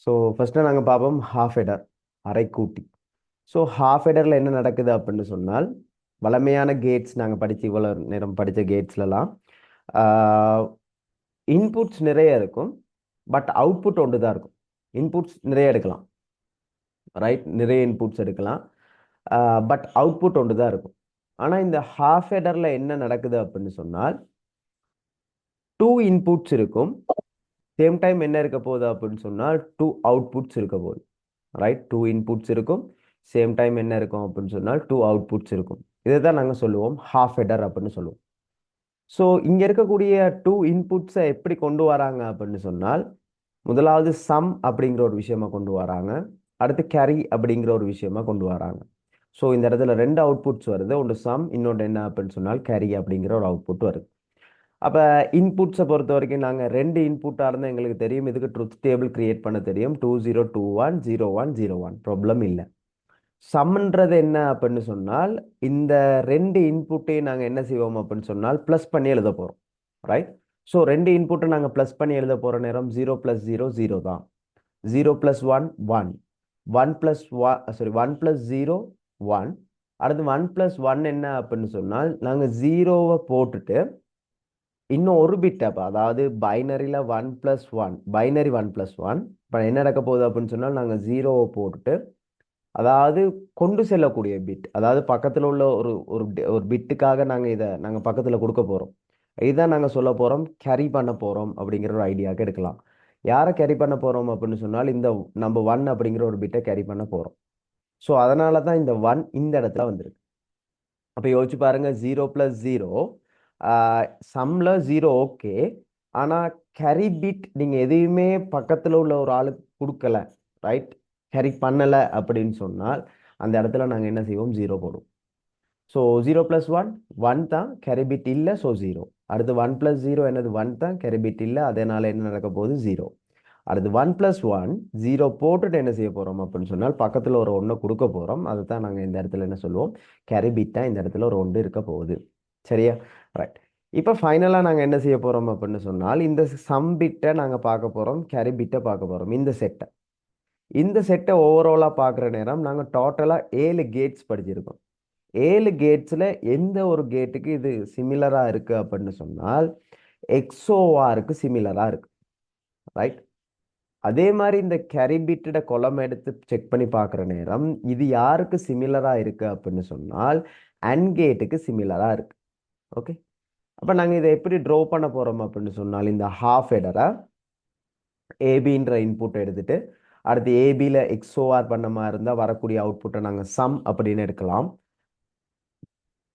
So first நாங்கள் பார்ப்போம் half header அரைக்கூட்டி. So half ஹெடரில் என்ன நடக்குது அப்படின்னு சொன்னால் வழமையான கேட்ஸ் நாங்கள் படித்து இவ்வளோ நேரம் படித்த கேட்ஸ்லலாம் இன்புட்ஸ் நிறைய இருக்கும், பட் அவுட்புட் ஒன்று தான் இருக்கும். இன்புட்ஸ் நிறைய எடுக்கலாம், ரைட், நிறைய இன்புட்ஸ் எடுக்கலாம், பட் அவுட்புட் ஒன்று தான் இருக்கும். ஆனால் இந்த ஹாஃப் ஹெடரில் என்ன நடக்குது அப்படின்னு சொன்னால் 2 இன்புட்ஸ் இருக்கும், சேம் டைம் என்ன இருக்க போகுது அப்படின்னு சொன்னால் 2 அவுட்புட்ஸ் இருக்க போகுது, ரைட். 2 இன்புட்ஸ் இருக்கும், சேம் டைம் என்ன இருக்கும் அப்படின்னு சொன்னால் 2 அவுட்புட்ஸ் இருக்கும். இதை தான் நாங்கள் சொல்லுவோம் ஹாஃப் ஹெடர் அப்படின்னு சொல்லுவோம். ஸோ இங்கே இருக்கக்கூடிய 2 இன்புட்ஸை எப்படி கொண்டு வராங்க அப்படின்னு சொன்னால், முதலாவது சம் அப்படிங்கிற ஒரு விஷயமா கொண்டு வராங்க, அடுத்து கேரி அப்படிங்கிற ஒரு விஷயமா கொண்டு வராங்க. ஸோ இந்த இடத்துல 2 அவுட்புட்ஸ் வருது, ஒன்று சம், இன்னொன்று என்ன அப்படின்னு சொன்னால் கேரி அப்படிங்கிற ஒரு அவுட்புட் வருது. அப்போ இன்புட்ஸை பொறுத்த வரைக்கும் நாங்கள் 2 இன்புட்டாக இருந்தால் எங்களுக்கு தெரியும், இதுக்கு ட்ரூத் டேபிள் கிரியேட் பண்ண தெரியும், 2021 01 01, ப்ராப்ளம் இல்லை. சம்ன்றது என்ன அப்படின்னு சொன்னால் இந்த 2 இன்புட்டையும் நாங்கள் என்ன செய்வோம் அப்படின்னு சொன்னால் ப்ளஸ் பண்ணி எழுத போகிறோம், ரைட். ஸோ 2 இன்புட்டை நாங்கள் ப்ளஸ் பண்ணி எழுத போகிற நேரம் 0 + 0 0 தான், 0 + 1 1, 1 + 1 சாரி 1 + 0 1, அடுத்து 1 + 1 என்ன அப்படின்னு சொன்னால் நாங்கள் 0வை போட்டுட்டு இன்னும் ஒரு பிட், அப்போ அதாவது பைனரியில் 1 + 1, பைனரி 1 + 1, இப்போ என்ன நடக்க போகுது அப்படின்னு சொன்னால் நாங்கள் 0வை போட்டுட்டு, அதாவது கொண்டு செல்லக்கூடிய பிட், அதாவது பக்கத்தில் உள்ள ஒரு ஒரு ஒரு பிட்டுக்காக நாங்கள் பக்கத்தில் கொடுக்க போகிறோம். இதுதான் நாங்கள் சொல்ல போகிறோம் கேரி பண்ண போகிறோம் அப்படிங்கிற ஒரு ஐடியாவுக்கு எடுக்கலாம். யாரை கேரி பண்ண போகிறோம் அப்படின்னு சொன்னால் இந்த நம்ம 1 அப்படிங்கிற ஒரு பிட்டை கேரி பண்ண போகிறோம். ஸோ அதனால தான் இந்த 1 இந்த இடத்துல வந்துருக்கு. அப்போ யோசிச்சு பாருங்க, 0 + 0 சம்மில் 0 ஓகே, ஆனால் கேரி பிட் நீங்கள் எதையுமே பக்கத்தில் உள்ள ஒரு ஆளுக்கு கொடுக்கல, ரைட், கேரி பண்ணலை அப்படின்னு சொன்னால் அந்த இடத்துல நாங்கள் என்ன செய்வோம், 0 போடுவோம். ஸோ 0 + 1 1 தான், கேரி பிட் இல்லை, ஸோ 0. அடுத்து 1 + 0 என்னது 1 தான், கேரி பிட் இல்லை, அதனால என்ன நடக்க போகுது 0. அடுத்து 1 + 1 0 போட்டுட்டு என்ன செய்ய போகிறோம் அப்படின்னு சொன்னால் பக்கத்தில் ஒரு 1 கொடுக்க போகிறோம். அதை தான் நாங்கள் இந்த இடத்துல என்ன சொல்லுவோம், கேரி பிட்டாக இந்த இடத்துல ஒரு 1 இருக்க போகுது, சரியா, ரைட். இப்போ ஃபைனலாக நாங்கள் என்ன செய்ய போகிறோம் அப்படின்னு சொன்னால் இந்த சம் பிட்டை நாங்கள் பார்க்க போகிறோம், கேரி பிட்டை பார்க்க போகிறோம். இந்த செட்டை ஓவராலாக பார்க்குற நேரம் நாங்கள் டோட்டலாக 7 கேட்ஸ் படிச்சிருக்கோம். 7 கேட்ஸில் எந்த ஒரு கேட்டுக்கு இது சிமிலராக இருக்குது அப்படின்னு சொன்னால் எக்ஸோஆருக்கு சிமிலராக இருக்குது, ரைட். அதே மாதிரி இந்த கேரி பிட்டோட கொலம் எடுத்து செக் பண்ணி பார்க்குற நேரம் இது யாருக்கு சிமிலராக இருக்குது அப்படின்னு சொன்னால் அண்ட் கேட்டுக்கு சிமிலராக இருக்குது. ஓகே, அப்போ நாங்கள் இதை எப்படி ட்ரா பண்ண போகிறோம் அப்படின்னு சொன்னால் இந்த ஹாஃப் ஹெடரை ஏபின்ற இன்புட்டை எடுத்துட்டு அடுத்து ஏபியில் எக்ஸோஆர் பண்ண மாதிரி இருந்தால் வரக்கூடிய அவுட்புட்டை நாங்கள் சம் அப்படின்னு எடுக்கலாம்.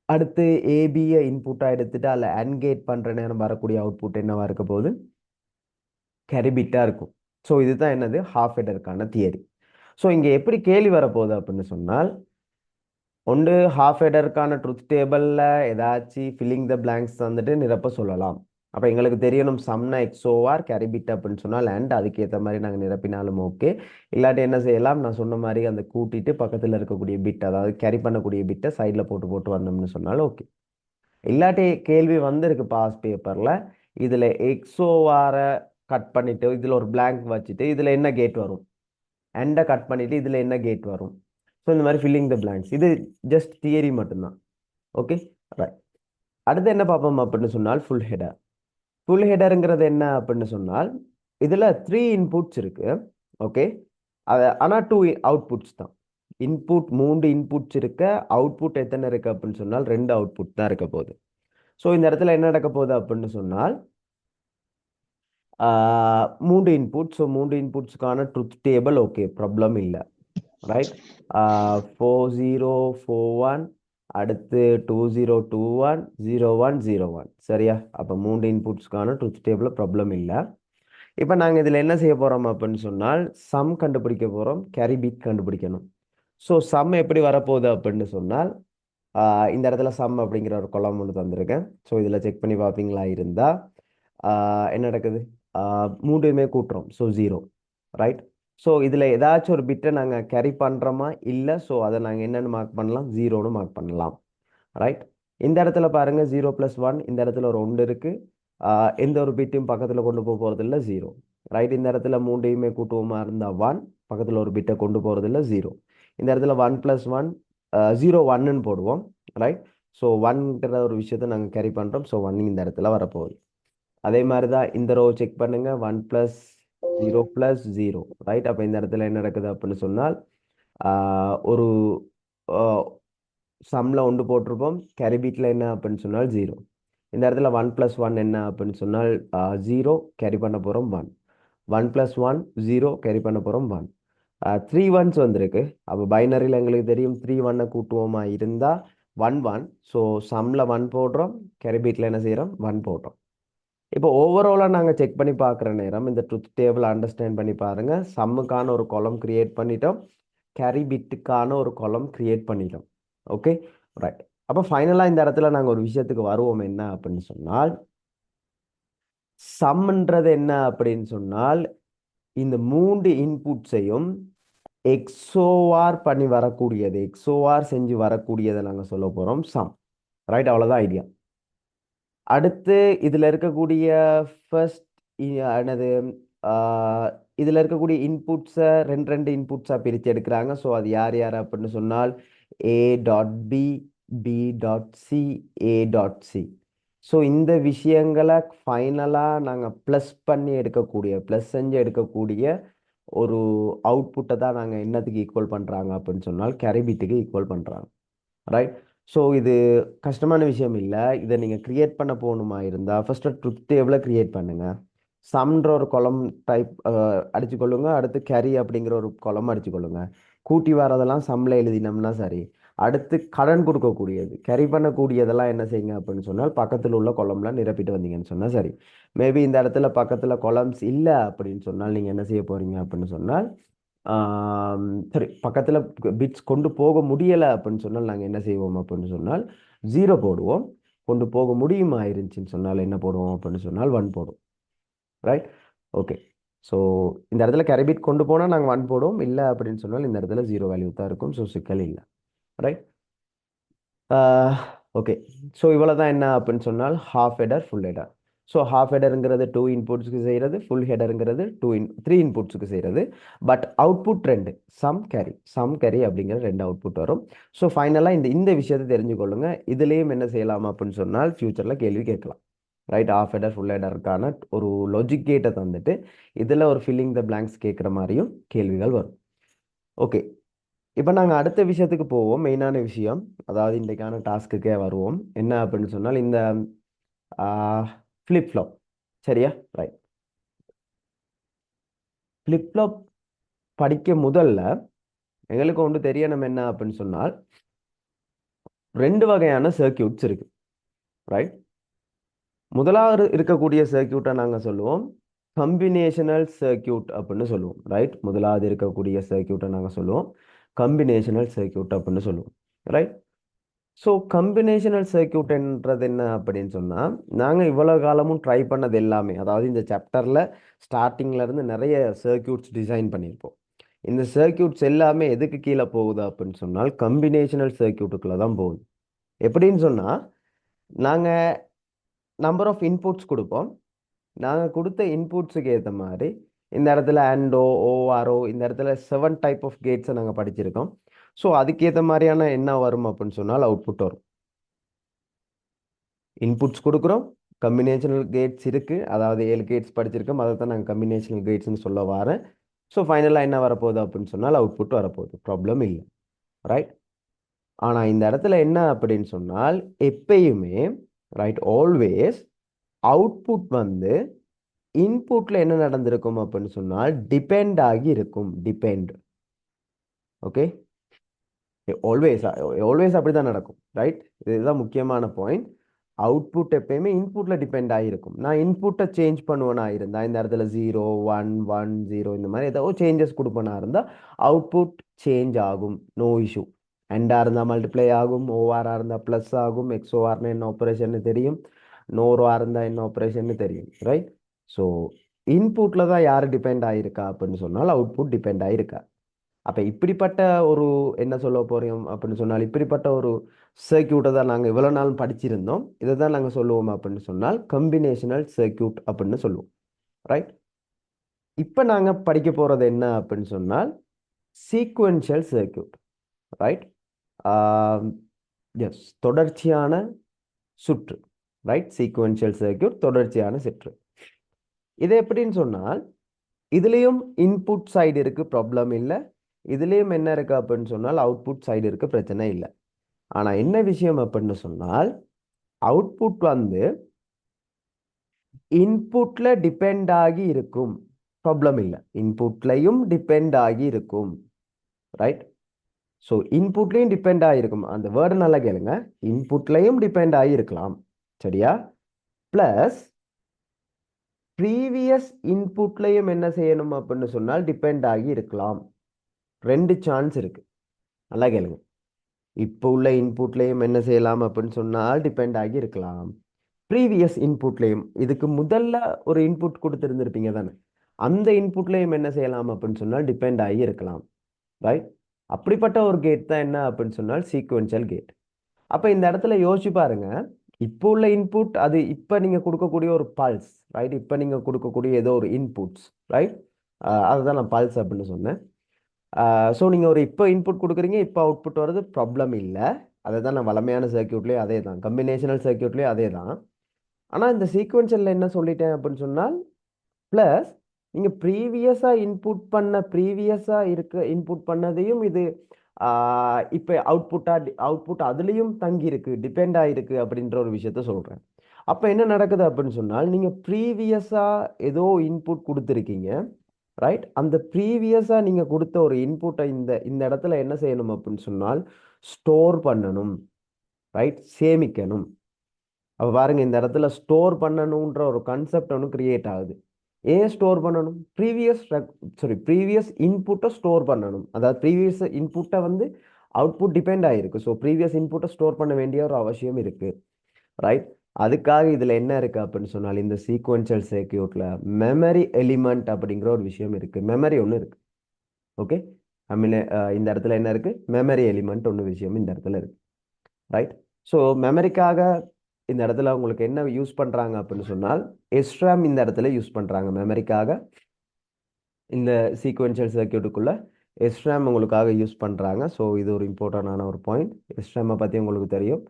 அடுத்து ஏபியை இன்புட்டாக எடுத்துட்டு அதில் அன்கேட் பண்ணுற நேரம் வரக்கூடிய அவுட்புட் என்னவா இருக்க போகுது, கேரி பிட்டாக இருக்கும். ஸோ இதுதான் என்னது ஹாஃப் ஹெடருக்கான தியரி. ஸோ இங்கே எப்படி கேள்வி வரப்போகுது அப்படின்னு சொன்னால் ஒன்று ஹாஃப் ஹெடருக்கான ட்ரூத் டேபிளில் ஏதாச்சும் ஃபில்லிங் த பிளாங்க்ஸ் வந்துட்டு நிரப்ப சொல்லலாம். அப்போ எங்களுக்கு தெரியணும் சம்னா எக்ஸோஆர் கேரி பிட் அப்படின்னு சொன்னால் அண்ட் அதுக்கேற்ற மாதிரி நாங்கள் நிரப்பினாலும் ஓகே. இல்லாட்டி என்ன செய்யலாம், நான் சொன்ன மாதிரி அந்த கூட்டிட்டு பக்கத்தில் இருக்கக்கூடிய பிட், அதாவது கேரி பண்ணக்கூடிய பிட்டை சைடில் போட்டு போட்டு வந்தோம்னு சொன்னாலும் ஓகே. இல்லாட்டி கேள்வி வந்திருக்கு பாஸ் பேப்பரில், இதில் எக்ஸோஆரை கட் பண்ணிட்டு இதில் ஒரு பிளாங்க் வச்சுட்டு இதில் என்ன கேட் வரும், அண்டை கட் பண்ணிட்டு இதில் என்ன கேட் வரும். ஸோ இந்த மாதிரி ஃபில்லிங் த பிளாங்க்ஸ், இது ஜஸ்ட் தியரி மட்டும்தான். Okay, right. அடுத்து என்ன பார்ப்போம் அப்படின்னு சொன்னால் ஃபுல் ஹெடர். ஃபுல் ஹெடருங்கிறது என்ன அப்படின்னு சொன்னால் இதில் 3 இன்புட்ஸ் இருக்கு, ஓகே, அது ஆனால் 2 அவுட்புட்ஸ் தான். இன்புட் 3 இன்புட்ஸ் இருக்க, அவுட்புட் எத்தனை இருக்கு அப்படின்னு சொன்னால் 2 அவுட்புட் தான் இருக்க போகுது. ஸோ இந்த இடத்துல என்ன நடக்க போகுது அப்படின்னு சொன்னால் 3 இன்புட்ஸ். ஸோ 3 இன்புட்ஸ்க்கான ட்ரூத் டேபிள் ஓகே, ப்ராப்ளம் இல்லை, ரைட். 4041 அடுத்து 2021 01 01, சரியா. அப்போ 3 இன்புட்ஸ்க்கான ட்ரூத் டேபிள் ப்ராப்ளம் இல்லை. இப்போ நாங்கள் இதில் என்ன செய்ய போகிறோம் அப்படின்னு சொன்னால் சம் கண்டுபிடிக்க போகிறோம், கேரி பிட் கண்டுபிடிக்கணும். ஸோ சம் எப்படி வரப்போகுது அப்படின்னு சொன்னால் இந்த இடத்துல சம் அப்படிங்கிற ஒரு கொலம் ஒன்று தந்திருக்கேன். ஸோ இதில் செக் பண்ணி பார்ப்பீங்களா இருந்தால் என்ன நடக்குது, மூணுமே கூட்டுறோம், ஸோ 0, ரைட். ஸோ இதில் ஏதாச்சும் ஒரு பிட்டை நாங்கள் கேரி பண்ணுறோமா இல்லை, ஸோ அதை நாங்கள் என்னென்னு மார்க் பண்ணலாம், 0ன்னு மார்க் பண்ணலாம், ரைட். இந்த இடத்துல பாருங்கள் 0 + 1, இந்த இடத்துல ஒரு 1 இருக்குது, எந்த ஒரு பிட்டையும் பக்கத்தில் கொண்டு போக போகிறதில்ல 0. ரைட், இந்த இடத்துல மூண்டையுமே கூட்டுவோமா இருந்தால் 1, பக்கத்தில் ஒரு பிட்டை கொண்டு போகிறதில்ல 0. இந்த இடத்துல 1 + 1 0 1ன்னு போடுவோம். ரைட், ஸோ 1ங்கிற ஒரு விஷயத்தை நாங்கள் கேரி பண்ணுறோம். ஸோ 1 இந்த இடத்துல வரப்போகுது. அதே மாதிரி தான் இந்த ரோ செக் பண்ணுங்க. 1 + 0 + 0. ரைட், அப்போ இந்த இடத்துல என்ன நடக்குது அப்படின்னு சொன்னால் ஒரு சம்மில் ஒன்று போட்டிருப்போம். கேரி பிட்டில் என்ன அப்படின்னு சொன்னால் 0. இந்த இடத்துல 1 + 1 என்ன அப்படின்னு சொன்னால் 0 கேரி பண்ண போகிறோம் 1. 1 + 1 0 கேரி பண்ண போகிறோம் 1. 3 1s வந்திருக்கு. அப்போ பைனரியில் எங்களுக்கு தெரியும் 3 1 கூட்டுவோமா இருந்தால் 1 1. ஸோ சம்மில் 1 போடுறோம், கேரி பிட்டில் என்ன செய்கிறோம் 1 போடுறோம். இப்போ ஓவராலாக நாங்கள் செக் பண்ணி பார்க்குற நேரம் இந்த ட்ரூத் டேபிள் அண்டர்ஸ்டாண்ட் பண்ணி பாருங்கள். சம்முக்கான ஒரு காலம் கிரியேட் பண்ணிட்டோம், கேரி பிட்டுக்கான ஒரு காலம் கிரியேட் பண்ணிட்டோம். Okay, right. அப்போ ஃபைனலாக இந்த இடத்துல நாங்கள் ஒரு விஷயத்துக்கு வருவோம். என்ன அப்படின்னு சொன்னால் சம்ன்றது என்ன அப்படின்னு சொன்னால் இந்த 3 இன்புட்ஸையும் எக்ஸோஆர் பண்ணி வரக்கூடியது, எக்ஸோஆர் செஞ்சு வரக்கூடியதை நாங்கள் சொல்ல போகிறோம் சம். ரைட், அவ்வளோதான் ஐடியா. அடுத்து இதில் இருக்கக்கூடிய ஃபர்ஸ்ட் என்னது இதில் இருக்கக்கூடிய இன்புட்ஸை ரெண்டு இன்புட்ஸாக பிரித்து எடுக்கிறாங்க. ஸோ அது யார் யார் அப்படின்னு சொன்னால் A.B, B.C, A.C. ஸோ இந்த விஷயங்களை ஃபைனலாக நாங்கள் ப்ளஸ் பண்ணி எடுக்கக்கூடிய, ப்ளஸ் செஞ்சு எடுக்கக்கூடிய ஒரு அவுட்புட்டை தான் நாங்கள் என்னத்துக்கு ஈக்குவல் பண்ணுறாங்க அப்படின்னு சொன்னால் கேரிபிட்டுக்கு ஈக்குவல் பண்ணுறாங்க. ரைட், ஸோ இது கஷ்டமான விஷயம் இல்லை. இதை நீங்கள் கிரியேட் பண்ண போகணுமா இருந்தால் ஃபர்ஸ்ட்டு ட்ரூத் டேபிளை கிரியேட் பண்ணுங்கள். சம்ன்ற ஒரு கொலம் டைப் அடிச்சுக்கொள்ளுங்க. அடுத்து கேரி அப்படிங்கிற ஒரு கொலம் அடிச்சுக்கொள்ளுங்க. கூட்டி வரதெல்லாம் சம்மில் எழுதினோம்னா சரி. அடுத்து கடன் கொடுக்கக்கூடியது, கேரி பண்ணக்கூடியதெல்லாம் என்ன செய்யுங்க அப்படின்னு சொன்னால் பக்கத்தில் உள்ள கொலம்லாம் நிரப்பிட்டு வந்தீங்கன்னு சொன்னால் சரி. மேபி இந்த இடத்துல பக்கத்தில் கொலம்ஸ் இல்லை அப்படின்னு சொன்னால் நீங்கள் என்ன செய்ய போகிறீங்க அப்படின்னு சொன்னால் சரி, பக்கத்தில் பிட்ஸ் கொண்டு போக முடியலை அப்படின்னு சொன்னால் நாங்கள் என்ன செய்வோம் அப்படின்னு சொன்னால் 0 போடுவோம். கொண்டு போக முடியுமா இருந்துச்சுன்னு சொன்னால் என்ன போடுவோம் அப்படின்னு சொன்னால் 1 போடுவோம். Right, okay. ஸோ இந்த இடத்துல கேரி பிட் கொண்டு போனால் நாங்கள் 1 போடுவோம். இல்லை அப்படின்னு சொன்னால் இந்த இடத்துல 0 வேல்யூ தான் இருக்கும். ஸோ சிக்கல் இல்லை. Right, okay. ஸோ இவ்வளோ தான் என்ன அப்படின்னு சொன்னால் half adder, full adder. So half ஹெடருங்கிறது 2 இன்புட்ஸுக்கு செய்கிறது, ஃபுல் ஹெடருங்கிறது 3 இன்புட்ஸுக்கு செய்கிறது. பட் அவுட்புட் 2, சம் கேரி அப்படிங்கிற 2 அவுட்புட் வரும். ஸோ ஃபைனலாக இந்த விஷயத்தை தெரிஞ்சுக்கொள்ளுங்க. இதுலேயும் என்ன செய்யலாம் அப்படின்னு சொன்னால் ஃபியூச்சரில் கேள்வி கேட்கலாம். ரைட், ஹாஃப் ஹெடர் ஃபுல் ஹெடருக்கான ஒரு லாஜிக் கேட்டை தந்துட்டு இதில் ஒரு ஃபில்லிங் த பிளாங்க்ஸ் கேட்குற மாதிரியும் கேள்விகள் வரும். ஓகே, இப்போ நாங்கள் அடுத்த விஷயத்துக்கு போவோம். மெயினான விஷயம், அதாவது இன்றைக்கான டாஸ்க்குக்கே வருவோம். என்ன அப்படின்னு சொன்னால் இந்த ஃப்ளிப் ஃப்ளாப். சரியா, ரைட். ஃப்ளிப் ஃப்ளாப் படிக்க முதல்ல எங்களுக்கு ஒன்று தெரியணும். என்ன அப்படின்னு சொன்னால் 2 வகையான சர்க்கியூட்ஸ் இருக்கு. ரைட், முதலாவது இருக்கக்கூடிய சர்க்கியூட்டை நாங்கள் சொல்லுவோம் கம்பினேஷனல் சர்க்கியூட் அப்படின்னு சொல்லுவோம். ரைட், முதலாவது இருக்கக்கூடிய சர்க்கியூட்டை நாங்கள் சொல்லுவோம் கம்பினேஷனல் சர்க்கியூட் அப்படின்னு சொல்லுவோம். ரைட், ஸோ கம்பினேஷனல் சர்க்கியூட்ன்றது என்ன அப்படின்னு சொன்னால் நாங்கள் இவ்வளோ காலமும் ட்ரை பண்ணது எல்லாமே, அதாவது இந்த சாப்டரில் ஸ்டார்டிங்லேருந்து நிறைய சர்க்கியூட்ஸ் டிசைன் பண்ணியிருப்போம். இந்த சர்க்கியூட்ஸ் எல்லாமே எதுக்கு கீழே போகுது அப்படின்னு சொன்னால் கம்பினேஷனல் சர்க்கியூட்டுக்குள்ளே தான் போகுது. எப்படின்னு சொன்னால் நாங்கள் நம்பர் ஆஃப் இன்புட்ஸ் கொடுப்போம். நாங்கள் கொடுத்த இன்புட்ஸுக்கு ஏற்ற மாதிரி இந்த இடத்துல ANDO, ORO, இந்த இடத்துல 7 டைப் ஆஃப் கேட்ஸை நாங்கள் படிச்சிருக்கோம். ஸோ அதுக்கேற்ற மாதிரியான என்ன வரும் அப்படின்னு சொன்னால் அவுட்புட் வரும். இன்புட்ஸ் கொடுக்குறோம், கம்பினேஷனல் கேட்ஸ் இருக்குது, அதாவது 7 கேட்ஸ் படிச்சிருக்கோம், அதை தான் நாங்கள் கம்பினேஷனல் கேட்ஸ்ன்னு சொல்ல வரேன். ஸோ ஃபைனலாக என்ன வரப்போகுது அப்படின்னு சொன்னால் அவுட்புட் வரப்போகுது, ப்ராப்ளம் இல்லை. ரைட், ஆனால் இந்த இடத்துல என்ன அப்படின்னு சொன்னால் எப்பயுமே ரைட் ஆல்வேஸ் அவுட்புட் வந்து இன்புட்டில் என்ன நடந்திருக்கும் அப்படின்னு சொன்னால் டிபெண்ட் ஆகி இருக்கும். டிபெண்ட், ஓகே, ஆல்வேஸ் ஆல்வேஸ் அப்படி தான் நடக்கும். ரைட், இதுதான் முக்கியமான பாயிண்ட். அவுட்புட் எப்பயுமே இன்புட்ல டிபெண்ட் ஆகிருக்கும். நான் இன்புட்டை சேஞ்ச் பண்ணுவேனா இருந்தால் இந்த இடத்துல 0 1 1 0 இந்த மாதிரி ஏதோ சேஞ்சஸ் கொடுப்பேனா இருந்தால் அவுட்புட் சேஞ்ச் ஆகும், நோ இஷ்யூ. அண்டாக இருந்தால் மல்டிப்ளை ஆகும், ஓஆராக இருந்தால் ப்ளஸ் ஆகும், எக்ஸ்ஓஆர்னு என்ன ஆப்ரேஷன் தெரியும், நோரோவாக இருந்தால் என்ன ஆப்ரேஷன் தெரியும். ரைட், ஸோ இன்புட்டில் தான் யார் டிபெண்ட் ஆகிருக்கா அப்படின்னு சொன்னால் அவுட்புட் டிபெண்ட் ஆகிருக்கா. அப்போ இப்படிப்பட்ட ஒரு என்ன சொல்ல போறோம் அப்படின்னு சொன்னால் இப்படிப்பட்ட ஒரு சர்க்கியூட்டை தான் நாங்கள் இவ்வளோ நாள் படிச்சிருந்தோம். இதை தான் நாங்கள் சொல்லுவோம் அப்படின்னு சொன்னால் கம்பினேஷனல் சர்க்கியூட் அப்படின்னு சொல்லுவோம். ரைட். இப்போ நாங்கள் படிக்க போகிறது என்ன அப்படின்னு சொன்னால் சீக்வென்ஷியல் சர்க்கியூட். ரைட். எஸ், தொடர்ச்சியான சுற்று. ரைட். சீக்வென்ஷியல் சர்க்கியூட், தொடர்ச்சியான சுற்று. இது எப்படின்னு சொன்னால் இதுலேயும் இன்புட் சைடு இருக்கு, ப்ராப்ளம் இல்லை. இதுலேயும் என்ன இருக்கு அப்படின்னு சொன்னால் அவுட்புட் சைடு இருக்கு, பிரச்சனை இல்லை. ஆனால் என்ன விஷயம் அப்படின்னு சொன்னால் அவுட்புட் வந்து இன்புட்ல டிபெண்ட் ஆகி இருக்கும், ப்ராப்ளம் இல்லை. இன்புட்லையும் டிபெண்ட் ஆகி இருக்கும். ரைட். ஸோ இன்புட்லையும் டிபெண்ட் ஆகிருக்கும். அந்த வேர்டு நல்லா கேளுங்க. இன்புட்லையும் டிபெண்ட் ஆகியிருக்கலாம். சரியா? ப்ளஸ் ப்ரீவியஸ் இன்புட்லையும் என்ன செய்யணும் அப்படின்னு சொன்னால் டிபெண்ட் ஆகி இருக்கலாம். ரெண்டு சான்ஸ் இருக்கு. நல்லா கேளுங்க. இப்போ உள்ள இன்புட்லையும் என்ன செய்யலாம் அப்படின்னு சொன்னால் டிபெண்ட் ஆகி இருக்கலாம். ப்ரீவியஸ் இன்புட்லையும், இதுக்கு முதல்ல ஒரு இன்புட் கொடுத்துருந்துருப்பீங்க தானே, அந்த இன்புட்லையும் என்ன செய்யலாம் அப்படின்னு சொன்னால் டிபெண்ட் ஆகி இருக்கலாம். ரைட். அப்படிப்பட்ட ஒரு கேட் தான் என்ன அப்படின்னு சொன்னால் சீக்வென்ஷியல் கேட். அப்போ இந்த இடத்துல யோசிச்சு பாருங்க. இப்போ உள்ள இன்புட் அது இப்போ நீங்கள் கொடுக்கக்கூடிய ஒரு பல்ஸ். ரைட். இப்போ நீங்கள் கொடுக்கக்கூடிய ஏதோ ஒரு இன்புட்ஸ். ரைட். அதுதான் நான் பல்ஸ் அப்படின்னு சொன்னேன். ஸோ நீங்கள் ஒரு இப்போ இன்புட் கொடுக்குறீங்க, இப்போ அவுட்புட் வருது, ப்ராப்ளம் இல்லை. அதை தான் நான் வளமையான சர்க்கியூட்லேயும் அதே தான், கம்பினேஷனல் சர்க்கியூட்லேயும் அதே தான். ஆனால் இந்த சீக்வென்ஷியலில் என்ன சொல்லிட்டேன் அப்படின்னு சொன்னால் ப்ளஸ் நீங்கள் ப்ரீவியஸாக இன்புட் பண்ணதையும் இது இப்போ அவுட்புட் அதுலேயும் தங்கி இருக்கு, டிபெண்ட் ஆகிருக்கு அப்படின்ற ஒரு விஷயத்த சொல்கிறேன். அப்போ என்ன நடக்குது அப்படின்னு சொன்னால் நீங்கள் ப்ரீவியஸாக ஏதோ இன்புட் கொடுத்துருக்கீங்க. ரைட். அந்த ப்ரீவியஸாக நீங்கள் கொடுத்த ஒரு இன்புட்டை இந்த இந்த இடத்துல என்ன செய்யணும் அப்படின்னு சொன்னால் ஸ்டோர் பண்ணணும். ரைட். சேமிக்கணும். அப்போ பாருங்க, இந்த இடத்துல ஸ்டோர் பண்ணணுன்ற ஒரு கான்செப்ட் ஒன்று கிரியேட் ஆகுது. ஏன் ஸ்டோர் பண்ணணும்? ப்ரீவியஸ் இன்புட்டை ஸ்டோர் பண்ணணும். அதாவது ப்ரீவியஸ் இன்புட்டை வந்து அவுட்புட் டிபெண்ட் ஆகிருக்கு. ஸோ ப்ரீவியஸ் இன்புட்டை ஸ்டோர் பண்ண வேண்டிய ஒரு அவசியம் இருக்கு. ரைட். அதுக்காக இதில் என்ன இருக்கு அப்படின்னு சொன்னால் இந்த சீக்வென்ஷியல் சர்க்கியூட்ல மெமரி எலிமெண்ட் அப்படிங்கிற ஒரு விஷயம் இருக்கு. மெமரி ஒன்று இருக்கு. ஓகே. இந்த இடத்துல என்ன இருக்கு? மெமரி எலிமெண்ட் ஒன்று விஷயம் இந்த இடத்துல இருக்கு. ரைட். ஸோ மெமரிக்காக இந்த இடத்துல உங்களுக்கு என்ன யூஸ் பண்ணுறாங்க அப்படின்னு சொன்னால் எஸ்ராம் இந்த இடத்துல யூஸ் பண்ணுறாங்க மெமரிக்காக. இந்த சீக்வென்ஷியல் சர்க்கியூட்டுக்குள்ள எஸ்ராம் உங்களுக்காக யூஸ் பண்ணுறாங்க. ஸோ இது ஒரு இம்பார்ட்டண்டான ஒரு பாயிண்ட். எஸ்ராமை பற்றி உங்களுக்கு தெரியும்.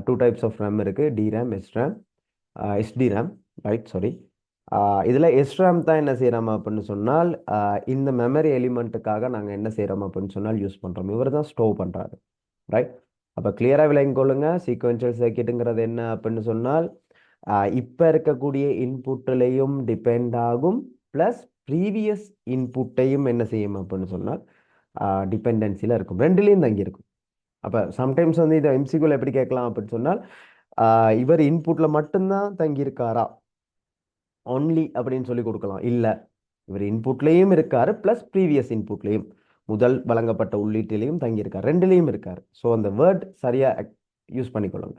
2 டைப்ஸ் ஆஃப் ரேம் இருக்குது, டிரேம், எஸ்ராம், எஸ்டிரேம். ரைட். சாரி. இதில் எஸ்ராம் தான் என்ன செய்கிறோம் அப்படின்னு சொன்னால் இந்த மெமரி எலிமெண்ட்டுக்காக நாங்கள் என்ன செய்கிறோம் அப்படின்னு சொன்னால் யூஸ் பண்ணுறோம். இவர் தான் ஸ்டோவ் பண்ணுறாரு. ரைட். அப்போ கிளியராக விளங்கி கொள்ளுங்க. சீக்வென்ஷியல் சர்க்கியூட்டுங்கிறது என்ன அப்படின்னு சொன்னால் இப்போ இருக்கக்கூடிய இன்புட்லையும் டிபெண்ட் ஆகும், ப்ளஸ் ப்ரீவியஸ் இன்புட்டையும் என்ன செய்யும் அப்படின்னு சொன்னால் டிபெண்டன்சியில் இருக்கும். ரெண்டுலேயும் தங்கி இருக்கும். அப்போ சம்டைம்ஸ் வந்து இதை எம்சிக்யூவில் எப்படி கேட்கலாம் அப்படின்னு சொன்னால் இவர் இன்புட்டில் மட்டும்தான் தங்கியிருக்காரா ஒன்லி அப்படின்னு சொல்லி கொடுக்கலாம். இல்லை, இவர் இன்புட்லேயும் இருக்காரு, ப்ளஸ் ப்ரீவியஸ் இன்புட்லேயும் முதல் வழங்கப்பட்ட உள்ளீட்டிலையும் தங்கியிருக்கார், ரெண்டுலேயும் இருக்கார். ஸோ அந்த வேர்ட் சரியாக யூஸ் பண்ணிக்கொள்ளுங்க.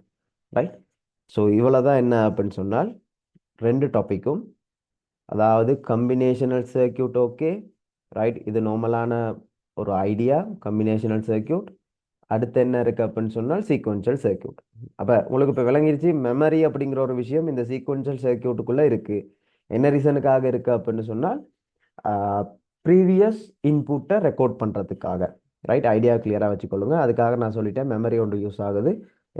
ரைட். ஸோ இவ்வளோ தான் என்ன அப்படின்னு சொன்னால் ரெண்டு டாப்பிக்கும், அதாவது கம்பினேஷனல் சர்க்கியூட். ஓகே. ரைட். இது நார்மலான ஒரு ஐடியா, கம்பினேஷனல் சர்க்கியூட். அடுத்து என்ன இருக்குது அப்படின்னு சொன்னால் சீக்வென்ஷியல் சர்க்கியூட். அப்போ உங்களுக்கு இப்போ விளங்கிருச்சு மெமரி அப்படிங்கிற ஒரு விஷயம் இந்த சீக்வென்ஷியல் சர்க்கியூட்டுக்குள்ளே இருக்குது. என்ன ரீசனுக்காக இருக்குது அப்படின்னு சொன்னால் ப்ரீவியஸ் இன்புட்டை ரெக்கார்ட் பண்ணுறதுக்காக. ரைட். ஐடியா கிளியராக வச்சுக்கொள்ளுங்க. அதுக்காக நான் சொல்லிட்டேன் மெமரி ஒன்று யூஸ் ஆகுது,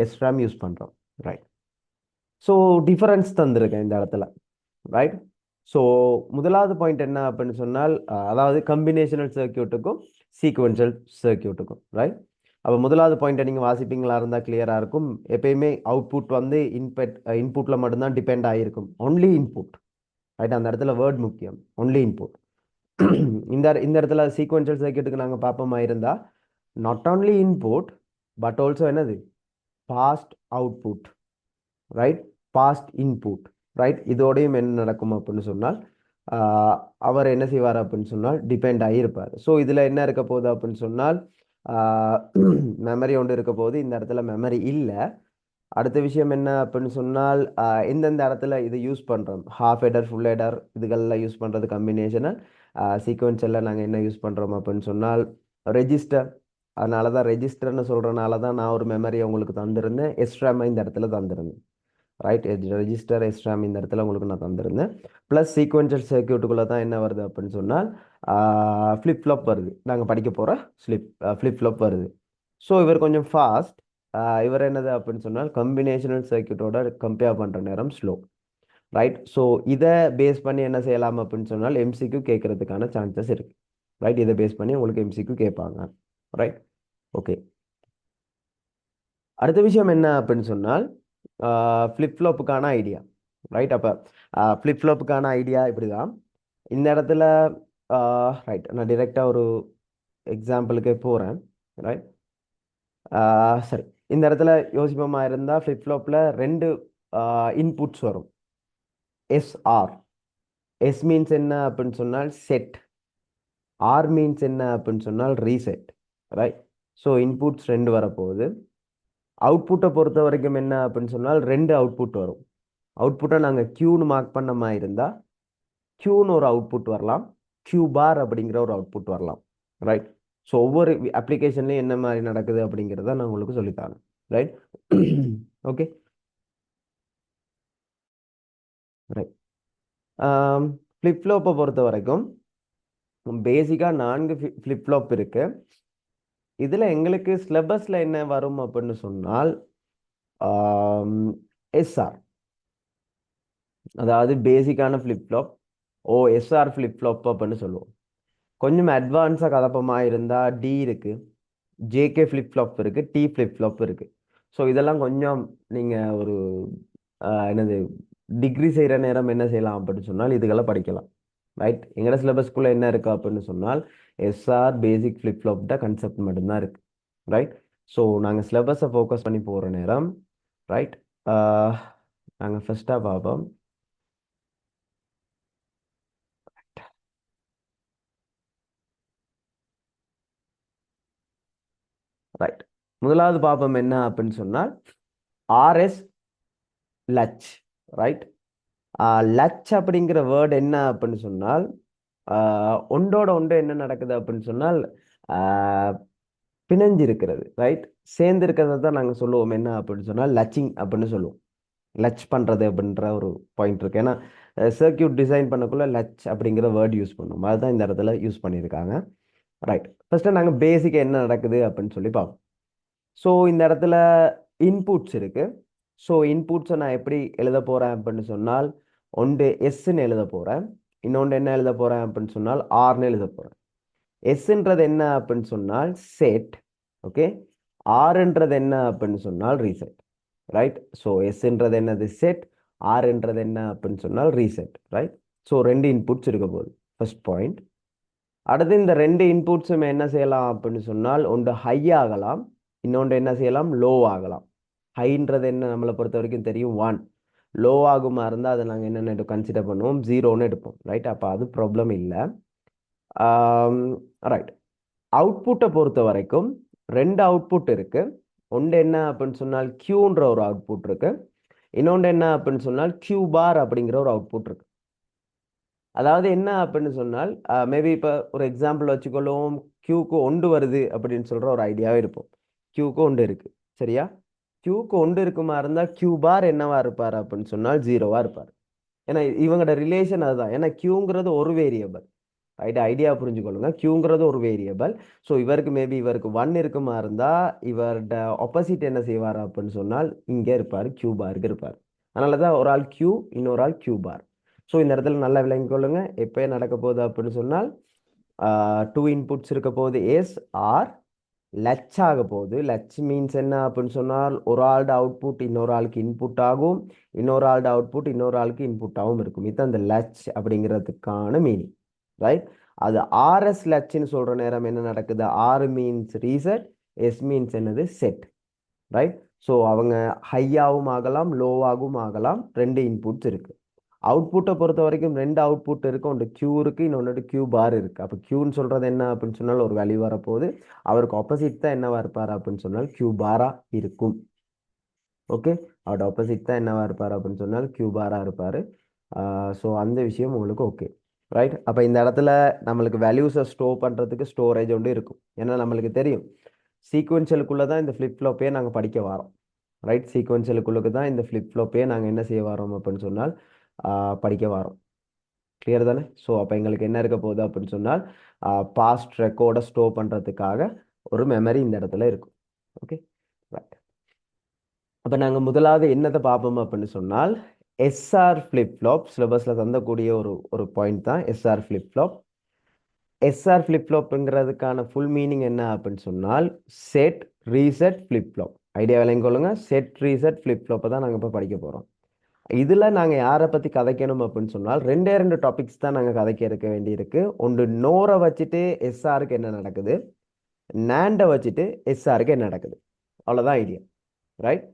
எஸ்ராம் யூஸ் பண்ணுறோம். ரைட். ஸோ டிஃபரன்ஸ் தந்திருக்கேன் இந்த இடத்துல. ரைட். ஸோ முதலாவது பாயிண்ட் என்ன அப்படின்னு சொன்னால் அதாவது கம்பினேஷனல் சர்க்கியூட்டுக்கும் சீக்வென்ஷியல் சர்க்கியூட்டுக்கும். ரைட். அப்போ முதலாவது பாயிண்ட்டை நீங்கள் வாசிப்பீங்களா இருந்தால் கிளியராக இருக்கும். எப்பயுமே அவுட்புட் வந்து இன்புட்டில் மட்டும்தான் டிபெண்ட் ஆகிருக்கும். Only input. ரைட். அந்த இடத்துல வேர்ட் முக்கியம், ஒன்லி இன்புட். இந்த இடத்துல சீக்வென்ஷியல் சர்க்கியூட்டுக்கு நாங்கள் பார்ப்போமா இருந்தால் not only input but also என்னது past output. Right. Past input. Right. இதோடையும் என்ன நடக்கும் அப்படின்னு சொன்னால் அவர் என்ன செய்வார் அப்படின்னு சொன்னால் டிபெண்ட் ஆகியிருப்பார். ஸோ இதில் என்ன இருக்க போகுது அப்படின்னு சொன்னால் மெமரி ஒன்று இருக்க போது. இந்த இடத்துல மெமரி இல்லை. அடுத்த விஷயம் என்ன அப்படின்னு சொன்னால் எந்தெந்த இடத்துல இது யூஸ் பண்ணுறோம், ஹாஃப் ஹெடர் ஃபுல் ஹெடர் இதுகளில் யூஸ் பண்ணுறது கம்பினேஷனல் சீக்வன்ஸில் நாங்கள் என்ன யூஸ் பண்ணுறோம் அப்படின்னு சொன்னால் ரெஜிஸ்டர். அதனால தான் ரெஜிஸ்டர்னு சொல்கிறனால தான் நான் ஒரு மெமரியை உங்களுக்கு தந்திருந்தேன், எஸ்ட்ராமை இந்த இடத்துல தந்திருந்தேன். ரைட், ரெஜிஸ்டர் எஸ்ட்ராம் இந்த இடத்துல உங்களுக்கு நான் தந்திருந்தேன். ப்ளஸ் சீக்வென்ஷியல் சர்க்யூட்டுக்குள்ளே தான் என்ன வருது அப்படின்னு சொன்னால் ஃப்ளிப் ஃப்ளாப் வருது. நாங்கள் படிக்க போகிற ஃப்ளிப் ஃப்ளாப் வருது. ஸோ இவர் கொஞ்சம் ஃபாஸ்ட். இவர் என்னது அப்படின்னு சொன்னால் கம்பினேஷனல் சர்க்யூட்டோட கம்பேர் பண்ணுற நேரம் ஸ்லோ. ரைட், ஸோ இதை பேஸ் பண்ணி என்ன செய்யலாம் அப்படின்னு சொன்னால் எம்சிக்யூ கேட்கறதுக்கான சான்சஸ் இருக்கு. ரைட், இதை பேஸ் பண்ணி உங்களுக்கு எம்சிக்யூ கேட்பாங்க. Right, okay. அடுத்த விஷயம் என்ன அப்படின்னு சொன்னால் ஃப்ளிப் ஃப்ளாப்புக்கான ஐடியா. ரைட், அப்போ ஃப்ளிப் ஃப்ளாப்புக்கான ஐடியா இப்படி தான். இந்த இடத்துல ரைட், நான் டிரெக்டாக ஒரு எக்ஸாம்பிளுக்கே போகிறேன். ரைட், சரி, இந்த இடத்துல யோசிப்போமா இருந்தால் ஃப்ளிப் ஃப்ளாப்பில் ரெண்டு இன்புட்ஸ் வரும், எஸ்ஆர். எஸ் மீன்ஸ் என்ன அப்படின்னு சொன்னால் செட், ஆர் மீன்ஸ் என்ன அப்படின்னு சொன்னால் ரீசெட். ரைட், ஸோ இன்புட்ஸ் ரெண்டு வரப்போகுது. அவுட்புட்டை பொறுத்த வரைக்கும் என்ன அப்படின்னு சொன்னால் ரெண்டு அவுட்புட் வரும். அவுட்புட்டை நாங்கள் க்யூன்னு மார்க் பண்ண மாதிரி இருந்தால் க்யூன்னு ஒரு அவுட்புட் வரலாம், க்யூ பார் அப்படிங்கிற ஒரு அவுட்புட் வரலாம். ரைட், ஸோ ஒவ்வொரு அப்ளிகேஷன்லையும் என்ன மாதிரி நடக்குது அப்படிங்கிறத நான் உங்களுக்கு சொல்லித்தரேன். Right, okay. ரைட், ஃப்ளிப் ஃப்ளாப்பை பொறுத்த வரைக்கும் பேசிக்காக 4 ஃப்ளிப் ஃப்ளாப் இருக்கு. இதில் எங்களுக்கு சிலபஸில் என்ன வரும் அப்படின்னு சொன்னால் எஸ்ஆர், அதாவது பேசிக்கான flip flop, SR flip flop அப்படின்னு சொல்லுவோம். கொஞ்சம் அட்வான்ஸாக கதப்பமாக இருந்தால் டி இருக்குது, ஜேகே ஃப்ளிப் ஃப்ளாப் இருக்குது, டி ஃப்ளிப் ஃப்ளாப் இருக்குது. ஸோ இதெல்லாம் கொஞ்சம் நீங்கள் ஒரு என்னது டிகிரி செய்கிற நேரம் என்ன செய்யலாம் அப்படின்னு சொன்னால் இதுகளை படிக்கலாம். ரைட், எங்களோட சிலபஸ்க்குள்ளே என்ன இருக்கு அப்படின்னு சொன்னால் எஸ்ஆர் பேசிக் ஃப்ளிப் ஃப்ளாப்ட கன்செப்ட் மட்டும்தான் இருக்கு. ரைட், ஸோ நாங்கள் சிலபஸை ஃபோக்கஸ் பண்ணி போகிற நேரம் ரைட் நாங்கள் ஃபஸ்ட்டாக பார்ப்போம். ரைட், முதலாவது பார்ப்போம் என்ன அப்படின்னு சொன்னால் ஆர்எஸ் லட்ச். ரைட், லட்ச் அப்படிங்கிற வேர்டு என்ன அப்படின்னு சொன்னால் ஒன்றோட ஒன்று என்ன நடக்குது அப்படின்னு சொன்னால் பிணைஞ்சு இருக்கிறது. ரைட், சேர்ந்து இருக்கிறத தான் நாங்கள் சொல்லுவோம் என்ன அப்படின்னு சொன்னால் லட்சிங் அப்படின்னு சொல்லுவோம். லட்ச் பண்ணுறது அப்படின்ற ஒரு பாயிண்ட் இருக்கு. ஏன்னா சர்க்கியூட் டிசைன் பண்ணக்குள்ள லட்ச் அப்படிங்கிற வேர்ட் யூஸ் பண்ணுவோம், அதுதான் இந்த இடத்துல யூஸ் பண்ணியிருக்காங்க. ரைட், ஃபர்ஸ்ட்டு நாங்கள் பேசிக்காக என்ன நடக்குது அப்படின்னு சொல்லி பார்ப்போம். ஸோ இந்த இடத்துல இன்புட்ஸ் இருக்கு. ஸோ இன்புட்ஸை நான் எப்படி எழுத போகிறேன் அப்படின்னு சொன்னால் ஒன்று எஸ்ன்னு எழுத போகிறேன், இன்னொன்று என்ன எழுத போகிறேன் அப்படின்னு சொன்னால் ஆர்னு எழுத போகிறேன். எஸ்ன்றது என்ன அப்படின்னு சொன்னால் செட், ஓகே. ஆர்ன்றது என்ன அப்படின்னு சொன்னால் ரீசெட். ரைட், ஸோ எஸ்ன்றது என்னது செட், ஆர்ன்றது என்ன அப்படின்னு சொன்னால் ரீசெட். ரைட், ஸோ ரெண்டு இன்புட்ஸ் இருக்க போகுது, ஃபர்ஸ்ட் பாயிண்ட். அடுத்து இந்த ரெண்டு இன்புட்ஸுமே என்ன செய்யலாம் அப்படின்னு சொன்னால் ஒன்று ஹை ஆகலாம், இன்னொன்று என்ன செய்யலாம் லோ ஆகலாம். ஹைன்றது என்ன நம்மளை பொறுத்த வரைக்கும் தெரியும் 1, லோ ஆகுமா இருந்தால் அதை நாங்கள் என்னென்ன கன்சிடர் பண்ணுவோம் 0ன்னு எடுப்போம். ரைட், அப்போ அது ப்ராப்ளம் இல்லை. ரைட், அவுட்புட்டை பொறுத்த வரைக்கும் ரெண்டு அவுட்புட் இருக்கு. ஒன்று என்ன அப்படின்னு சொன்னால் கியூன்ற ஒரு அவுட்புட் இருக்கு, இன்னொன்று என்ன அப்படின்னு சொன்னால் கியூ பார் அப்படிங்கிற ஒரு அவுட்புட் இருக்கு. அதாவது என்ன அப்படின்னு சொன்னால் மேபி இப்போ ஒரு எக்ஸாம்பிள் வச்சுக்கொள்ளுவோம், கியூக்கு ஒன்று வருது அப்படின்னு சொல்கிற ஒரு ஐடியாவே இருப்போம். கியூக்கு ஒன்று இருக்கு, சரியா? கியூக்கு ஒன்று இருக்குமா இருந்தால் கியூ பார் என்னவா இருப்பார் அப்படின்னு சொன்னால் 0வா இருப்பார். ஏன்னா இவங்களோட ரிலேஷன் அதுதான். ஏன்னா கியூங்கிறது ஒரு வேரியபிள். ரைட், ஐடியா புரிஞ்சுக்கொள்ளுங்க, கியூங்கிறது ஒரு வேரியபிள். ஸோ இவருக்கு மேபி இவருக்கு 1 இருக்குமா இருந்தால் இவரோட ஆப்போசிட் என்ன செய்வார் அப்படின்னு சொன்னால் இங்கே இருப்பார், கியூ பாருக்கு இருப்பார். அதனால தான் ஒரு ஆள் கியூ, இன்னொரு ஆள் கியூ பார். ஸோ இந்த இடத்துல நல்லா விளங்கி கொள்ளுங்க. எப்போ நடக்க போகுது அப்படின்னு சொன்னால் 2 இன்புட்ஸ் இருக்க போகுது, எஸ் ஆர் லட்ச் ஆக போகுது. லட்ச் மீன்ஸ் என்ன அப்படின்னு சொன்னால் ஒரு ஆளோட அவுட்புட் இன்னொரு ஆளுக்கு இன்புட் ஆகும், இன்னொரு ஆளோட அவுட்புட் இன்னொரு ஆளுக்கு இன்புட்டாகவும் இருக்கும். இதுதான் அந்த லட்ச் அப்படிங்கிறதுக்கான மீனிங். ரைட், அது ஆர்எஸ் லட்ச்னு சொல்ற நேரம் என்ன நடக்குது, R means reset, S means என்னது செட். ரைட், ஸோ அவங்க ஹையாகவும் ஆகலாம் லோவாகவும் ஆகலாம், ரெண்டு இன்புட்ஸ் இருக்கு. அவுட்புட்டை பொறுத்த வரைக்கும் ரெண்டு அவுட்புட் இருக்கு, ஒன்று கியூ இருக்கு, இன்னொன்று கியூ பார் இருக்கு. அப்போ கியூன்னு சொல்றது என்ன அப்படின்னு சொன்னால் ஒரு வேல்யூ வரப்போகுது, அவருக்கு ஆப்போசிட் தான் என்னவா இருப்பார் அப்படின்னு சொன்னால் கியூ பாரா இருக்கும். ஓகே, அவரோட ஆப்போசிட் தான் என்னவா இருப்பார் அப்படின்னு சொன்னால் கியூ பாராக இருப்பார். ஸோ அந்த விஷயம் உங்களுக்கு ஓகே, ரைட். அப்போ இந்த இடத்துல நம்மளுக்கு வேல்யூஸை ஸ்டோர் பண்ணுறதுக்கு ஸ்டோரேஜ் ஒன்று இருக்கும். ஏன்னா நம்மளுக்கு தெரியும் சீக்வென்ஷியலுக்குள்ளே தான் இந்த ஃப்ளிப் ஃப்ளாப்பே நாங்கள் படிக்க வரோம், ரைட். சீக்வென்ஷியலுக்குள்ளுக்கு தான் இந்த ஃப்ளிப் ஃப்ளாப்பே நாங்கள் என்ன செய்ய வரோம் அப்படின்னு சொன்னால் படிக்க வரோம். கிளியர் தானே? ஸோ அப்போ எங்களுக்கு என்ன இருக்க போகுது அப்படின்னு சொன்னால் பாஸ்ட் ரெக்கார்டை ஸ்டோர் பண்ணுறதுக்காக ஒரு மெமரி இந்த இடத்துல இருக்கும். Okay, right. அப்போ நாங்கள் முதலாவது என்னத்தை பார்ப்போம் அப்படின்னு சொன்னால் எஸ்ஆர் ஃப்ளிப் ஃப்ளாப் சிலபஸில் தந்தக்கூடிய ஒரு ஒரு பாயிண்ட் தான் SR flip flop. SR flip ஃப்ளாப்புங்கிறதுக்கான ஃபுல் மீனிங் என்ன அப்படின்னு சொன்னால் set reset flip flop. Idea விளங்கிக்கொள்ளுங்க. செட் ரீசெட் ஃப்ளிப் ஃப்ளாப்பை தான் நாங்கள் இப்போ படிக்க போகிறோம். இதில் நாங்கள் யாரை பற்றி கதைக்கணும் அப்படின்னு சொன்னால் ரெண்டு டாபிக்ஸ் தான் நாங்கள் கதைக்க இருக்க வேண்டியிருக்கு. ஒன்று நோரை வச்சுட்டு எஸ்ஆருக்கு என்ன நடக்குது, நேண்டை வச்சுட்டு எஸ்ஆருக்கு என்ன நடக்குது, அவ்வளோதான் ஐடியா, ரைட்.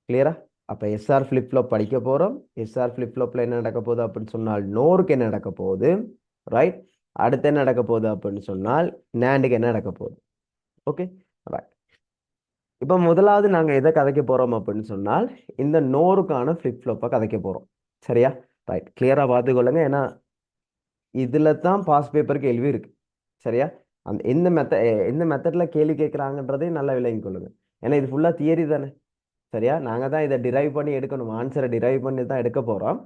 கிளியரா? அப்போ எஸ்ஆர் ஃப்ளிப் ஃப்ளாப் படிக்க போகிறோம். எஸ்ஆர் ஃப்ளிப் ஃப்ளாப்பில் என்ன நடக்க போகுது அப்படின்னு சொன்னால் நோருக்கு என்ன நடக்க போகுது, ரைட். அடுத்து என்ன நடக்க போகுது அப்படின்னு சொன்னால் நேண்டுக்கு என்ன நடக்க போகுது. Okay, right. இப்போ முதலாவது நாங்கள் எதை கதைக்க போகிறோம் அப்படின்னு சொன்னால் இந்த நோருக்கான ஃப்ளிப் ஃப்ளாப்பை கதைக்க போகிறோம். சரியா? ரைட். கிளியராக பார்த்துக்கொள்ளுங்க. ஏன்னா இதில் தான் பாஸ் பேப்பர் கேள்வி இருக்கு. சரியா? அந்த எந்த மெத்தடில் கேள்வி கேட்குறாங்கன்றதையும் நல்லா விளங்கிக் கொள்ளுங்க. ஏன்னா இது ஃபுல்லாக தியரி தானே. சரியா? நாங்கள் தான் இதை டிரைவ் பண்ணி எடுக்கணும், ஆன்சரை டிரைவ் பண்ணி தான் எடுக்க போகிறோம்.